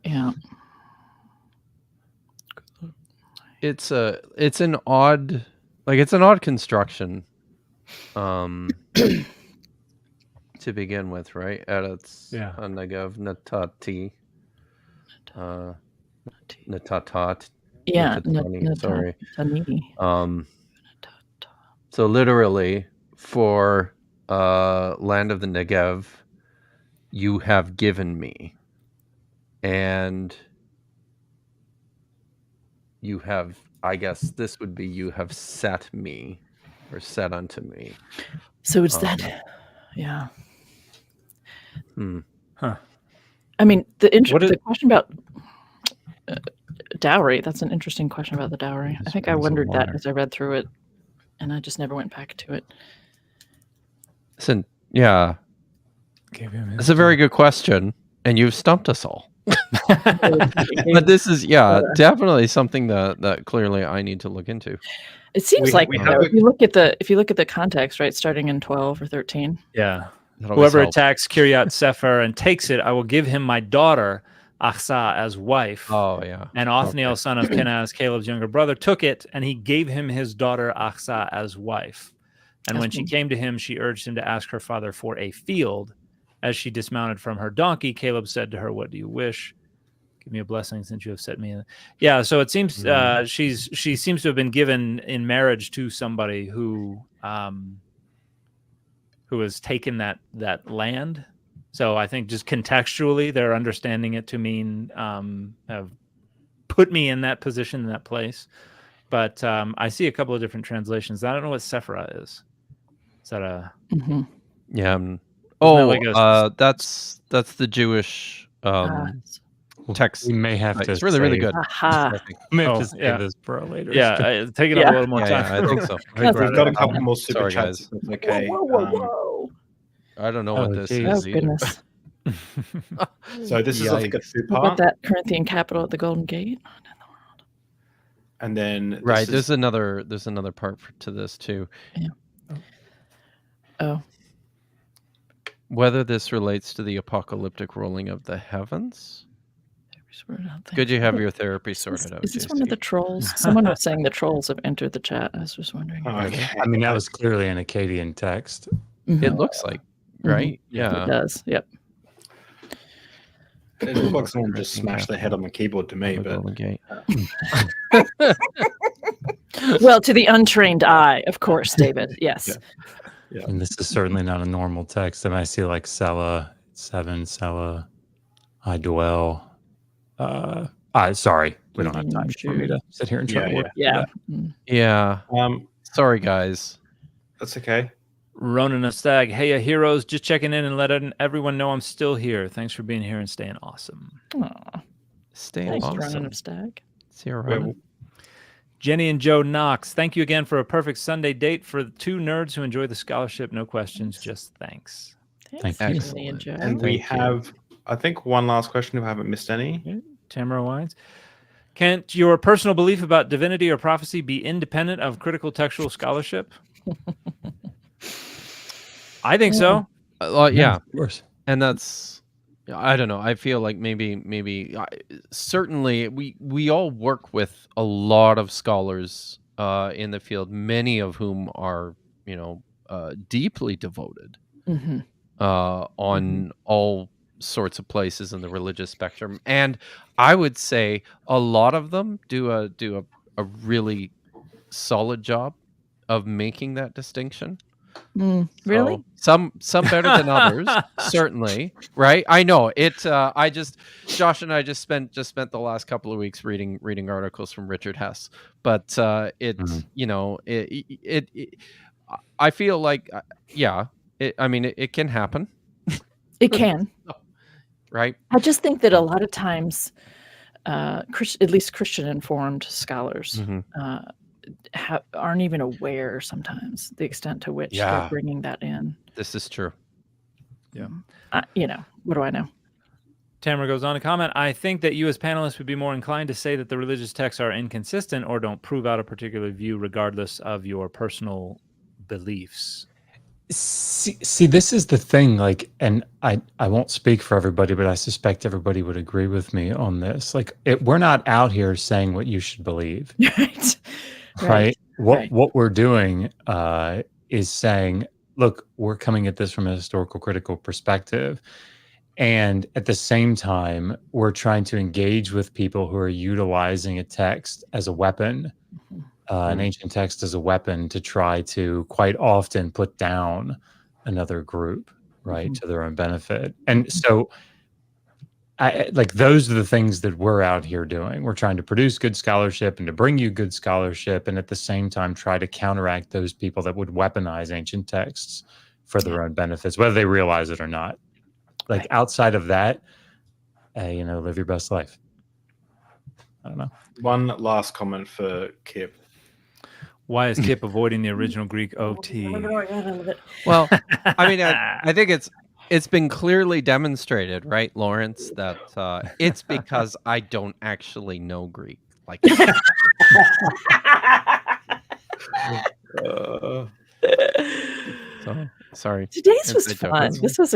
Yeah. It's an odd construction to begin with, right? Eretz HaNegev Natati. Natatat. Yeah, sorry. Natani. So literally, for land of the Negev, you have given me, and you have, I guess this would be, you have set me, or set unto me. So it's that, yeah. Huh. I mean, the question about dowry, that's an interesting question about the dowry. I think I wondered that as I read through it, and I just never went back to it. Listen, yeah. It's a very good question, and you've stumped us all. But this is definitely something that clearly I need to look into. It seems if you look at the context, right, starting in 12 or 13. Yeah. Whoever attacks Kiryat Sefer and takes it, I will give him my daughter Achsah as wife. Oh yeah. And Othniel, son of Kenaz, Caleb's younger brother, took it, and he gave him his daughter Achsah as wife. And when she came to him, she urged him to ask her father for a field. As she dismounted from her donkey, Caleb said to her, "What do you wish? Give me a blessing, since you have set me in." Yeah, so it seems she seems to have been given in marriage to somebody who has taken that land. So I think just contextually, they're understanding it to mean have put me in that position, in that place. But I see a couple of different translations. I don't know what Sephirah is. Is that a? Yeah. That's the Jewish text. We may have to. It's really good. May have to save this for later. Yeah, taking a little more time. Yeah, I think so. We've got a couple more super chats. Guys. Okay. Whoa. I don't know what this Oh, is either. goodness. So this is like a What about two-part. that Corinthian capital at the Golden Gate? And then there's another part to this too. Yeah. Oh. Whether this relates to the apocalyptic rolling of the heavens. Good, you have your therapy sorted out. Is this one of the trolls? Someone was saying the trolls have entered the chat. I was just wondering. Okay. I mean, that was clearly an Akkadian text. It looks like, right? Yeah, it does. Yep. It looks like someone just smashed their head on the keyboard to me, but well, to the untrained eye, of course, David. Yes. Yeah. And this is certainly not a normal text. And I see like Selah 7, Selah, I dwell. Sorry, we don't have time for me to sit here and try to work. Yeah. Um, Sorry, guys. That's okay. Ronan a Stag. Hey, heroes, just checking in and letting everyone know I'm still here. Thanks for being here and staying awesome. Aw. Staying Thanks, awesome. Ronan of Stag. See you, Ronan. Jenny and Joe Knox, thank you again for a perfect Sunday date for the two nerds who enjoy the scholarship. No questions, just thanks. Thanks, Thank you. Jenny and Joe. And we have, I think, one last question if I haven't missed any. Tamara Wines. Can't your personal belief about divinity or prophecy be independent of critical textual scholarship? I think so. Yeah, of course. and that's, I don't know. I feel like maybe certainly we all work with a lot of scholars in the field, many of whom are deeply devoted on all sorts of places in the religious spectrum, and I would say a lot of them do a really solid job of making that distinction. Really? So, some better than others, certainly, right? I know it. Josh and I just spent the last couple of weeks reading articles from Richard Hess, but I feel like, it can happen. It can. Right. I just think that a lot of times, at least Christian-informed scholars aren't even aware sometimes the extent to which they're bringing that in. This is true. Yeah. What do I know? Tamara goes on to comment, I think that you as panelists would be more inclined to say that the religious texts are inconsistent or don't prove out a particular view regardless of your personal beliefs. See, this is the thing, like, and I won't speak for everybody, but I suspect everybody would agree with me on this. Like, we're not out here saying what you should believe. Right. What we're doing is saying, look, we're coming at this from a historical critical perspective. And at the same time, we're trying to engage with people who are utilizing a text as a weapon, an ancient text as a weapon to try to quite often put down another group, right, to their own benefit. And so those are the things that we're out here doing. We're trying to produce good scholarship and to bring you good scholarship, and at the same time try to counteract those people that would weaponize ancient texts for their own benefits, whether they realize it or not. Like, outside of that, live your best life. I don't know. One last comment for Kip. Why is Kip avoiding the original Greek OT? Well, I think it's been clearly demonstrated, right, Lawrence, that it's because I don't actually know Greek. Like, so sorry. Today's was fun. This was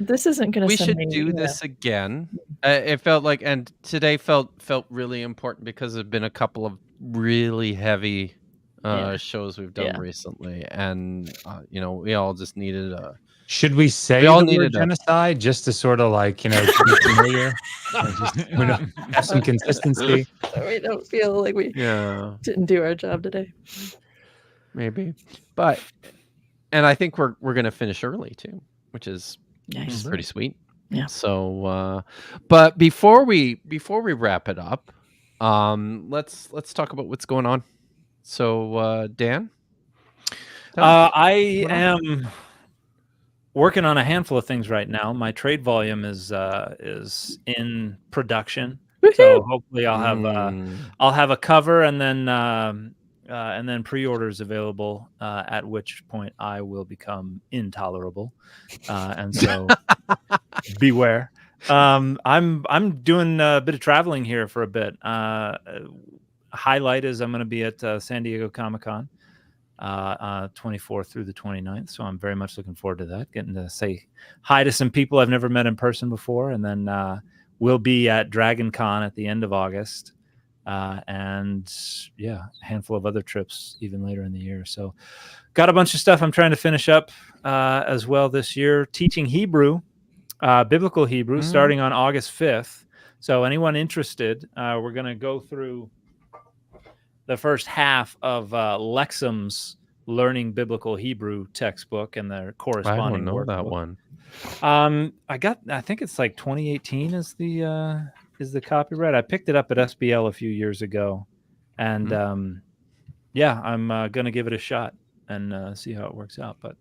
this isn't going to. We should do this again. It felt like, and today felt really important because there've been a couple of really heavy shows we've done recently, and we all just needed a. Should we say the word genocide just to sort of be familiar? Have some consistency. So we don't feel like we didn't do our job today. Maybe, and I think we're gonna finish early too, which is pretty sweet. Yeah. So, but before we wrap it up, let's talk about what's going on. So, Dan, I am working on a handful of things right now. My trade volume is in production, so hopefully I'll have a cover and then pre-orders available. At which point I will become intolerable, and so beware. I'm doing a bit of traveling here for a bit. Highlight is I'm going to be at San Diego Comic-Con. 24th through the 29th, so I'm very much looking forward to that, getting to say hi to some people I've never met in person before, and then we'll be at Dragon Con at the end of August, and a handful of other trips even later in the year. So got a bunch of stuff I'm trying to finish up as well this year, teaching Hebrew, biblical Hebrew, starting on August 5th. So anyone interested, we're going to go through the first half of Lexham's Learning Biblical Hebrew textbook and their corresponding. I don't know workbook. that one. I think it's like 2018 is the is the copyright. I picked it up at SBL a few years ago, and yeah, I'm gonna give it a shot and see how it works out. But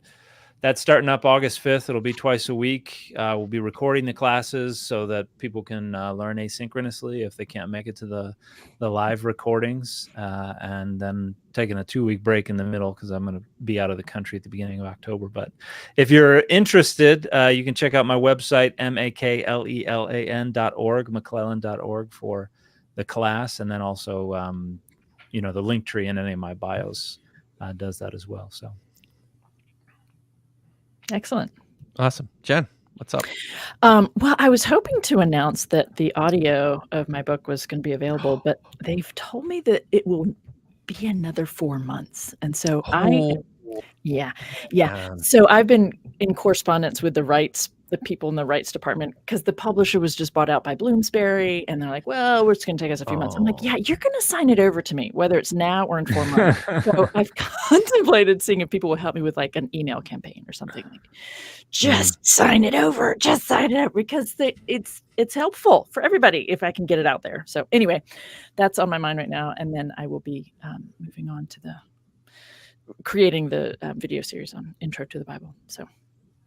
that's starting up August 5th. It'll be twice a week. We'll be recording the classes so that people can learn asynchronously if they can't make it to the live recordings, and then taking a 2-week break in the middle because I'm going to be out of the country at the beginning of October. But if you're interested, you can check out my website, maklelan.org, McClellan.org, for the class. And then also, you know, the link tree in any of my bios does that as well. So. Excellent. Awesome. Jen, what's up? Well, I was hoping to announce that the audio of my book was going to be available, but they've told me that it will be another 4 months. And so yeah. So I've been in correspondence with the people in the rights department, because the publisher was just bought out by Bloomsbury, and they're like, well, it's going to take us a few months. I'm like, yeah, you're going to sign it over to me, whether it's now or in 4 months. So I've contemplated seeing if people will help me with like an email campaign or something, like, just sign it over, because it's helpful for everybody if I can get it out there. So anyway, that's on my mind right now. And then I will be moving on to creating the video series on Intro to the Bible. So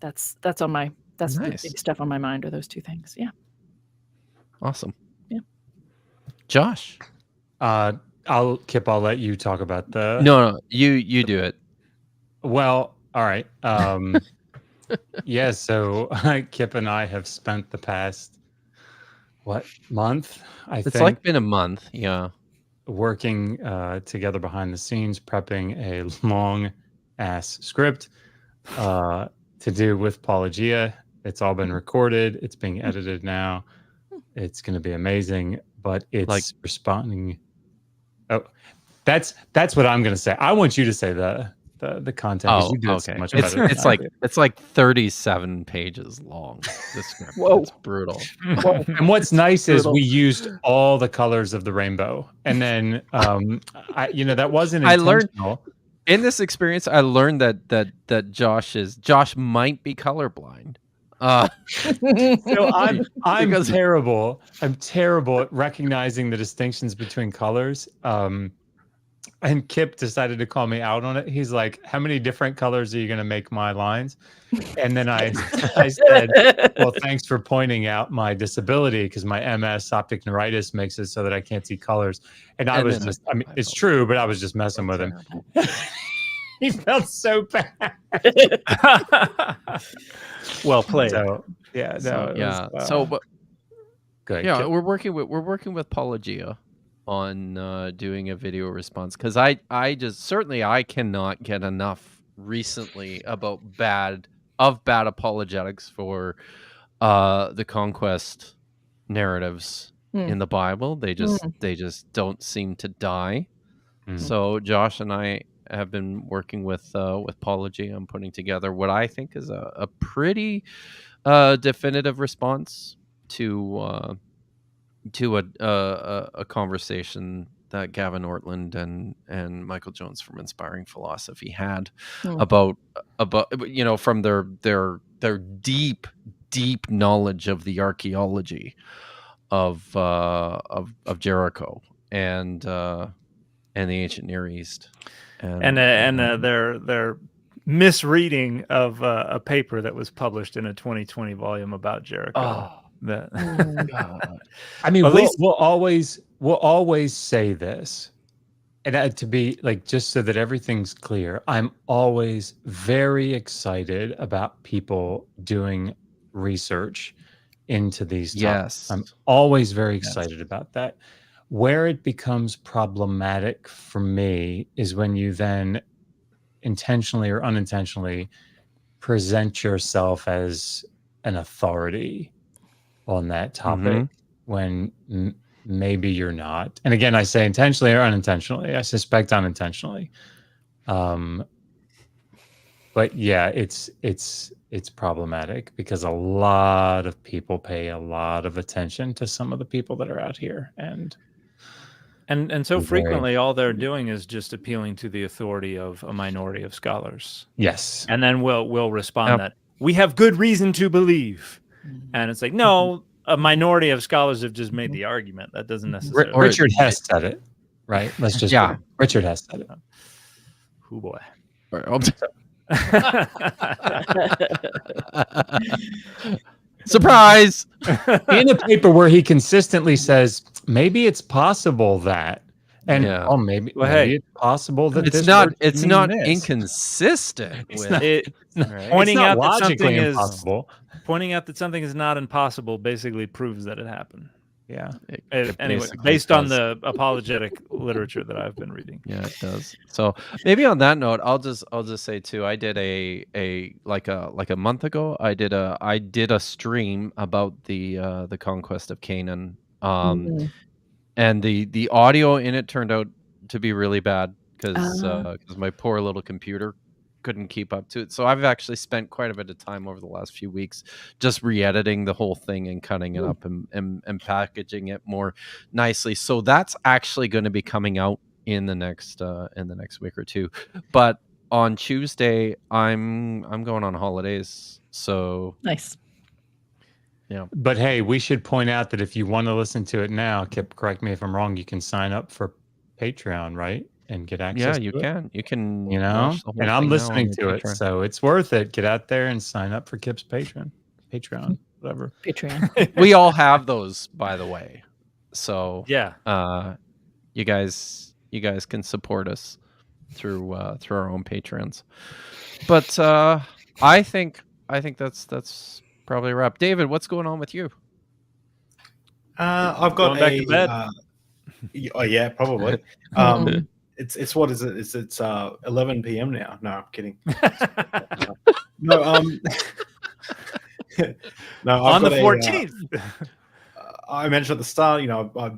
that's nice. The big stuff on my mind are those two things. Yeah. Awesome. Yeah. Josh. I'll let you talk about the. No, you do it. Well, all right. Yeah. So Kip and I have spent the past month? It's like been a month. Yeah. Working together behind the scenes, prepping a long ass script to do with Apologia. It's all been recorded. It's being edited now. It's going to be amazing, but it's responding. Oh, that's what I'm going to say. I want you to say the content. Oh, you do okay. So much better. It's like 37 pages long. This script. Whoa. It's brutal. Whoa. And what's nice is we used all the colors of the rainbow, and then that wasn't intentional. In this experience, I learned that Josh might be colorblind. So I'm terrible. I'm terrible at recognizing the distinctions between colors. And Kip decided to call me out on it. He's like, "How many different colors are you going to make my lines?" And then I said, "Well, thanks for pointing out my disability, because my MS, optic neuritis, makes it so that I can't see colors." And I was just, I mean, it's true, but I was just messing with him. He felt so bad. Well played. So, yeah. Good. Yeah, we're working with Apologia on doing a video response, because I cannot get enough recently about bad apologetics for the conquest narratives in the Bible. They just don't seem to die. So Josh and I have been working with Apologia on putting together what I think is a pretty definitive response to a conversation that Gavin Ortland and Michael Jones from Inspiring Philosophy had about from their deep knowledge of the archaeology of Jericho and the ancient Near East, and their misreading of a paper that was published in a 2020 volume about Jericho. I mean, we'll always say this, and to be like, just so that everything's clear, I'm always very excited about people doing research into these topics. Yes. I'm always very excited about that. Where it becomes problematic for me is when you then intentionally or unintentionally present yourself as an authority on that topic when maybe you're not. And again, I say intentionally or unintentionally. I suspect unintentionally. But yeah, it's problematic because a lot of people pay a lot of attention to some of the people that are out here, and so frequently all they're doing is just appealing to the authority of a minority of scholars. Yes. And then we'll respond that we have good reason to believe. And it's like, no, a minority of scholars have just made the argument. That doesn't necessarily. Richard Hess said it, right? Let's just Richard Hess said it. Oh boy. Surprise! In a paper where he consistently says maybe it's possible that, and maybe it's possible that it's not inconsistent. Pointing out that something impossible. Pointing out that something is not impossible basically proves that it happened. Yeah. Anyway, based on the apologetic literature that I've been reading. Yeah, it does. So maybe on that note, I'll just say too, I did a month ago, I did a stream about the conquest of Canaan. And the audio in it turned out to be really bad because my poor little computer couldn't keep up to it. So I've actually spent quite a bit of time over the last few weeks just re-editing the whole thing and cutting it up and packaging it more nicely. So that's actually going to be coming out in the next week or two. But on Tuesday, I'm going on holidays. So nice. Yeah. But hey, we should point out that if you want to listen to it now, Kip, correct me if I'm wrong, you can sign up for Patreon, right? And get access to it. You can, and I'm listening to it, so it's worth it. Get out there and sign up for Kip's Patreon, whatever. Patreon. We all have those, by the way. So you guys can support us through our own patrons. But I think that's probably a wrap. David, what's going on with you? I've got back to bed. Oh yeah, probably. It's what is it? It's 11 p.m. now. No, I'm kidding. No, on the 14th. I mentioned at the start,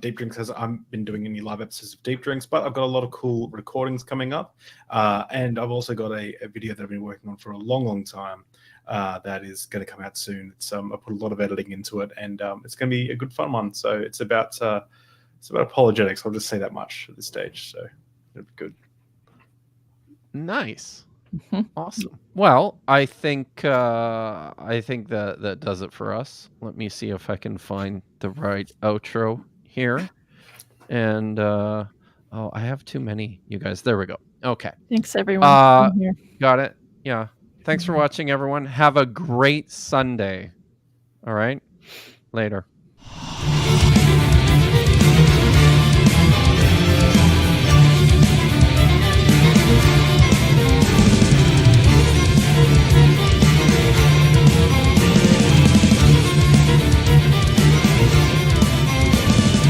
Deep Drinks I haven't been doing any live episodes of Deep Drinks, but I've got a lot of cool recordings coming up, and I've also got a video that I've been working on for a long time. That is going to come out soon. It's I put a lot of editing into it, and it's going to be a good fun one. So it's about apologetics. I'll just say that much at this stage. So it'll be good. Nice, awesome. Well, I think that does it for us. Let me see if I can find the right outro here. And I have too many, you guys. There we go. Okay. Thanks everyone. Got it. Yeah. Thanks for watching, everyone. Have a great Sunday. All right. Later.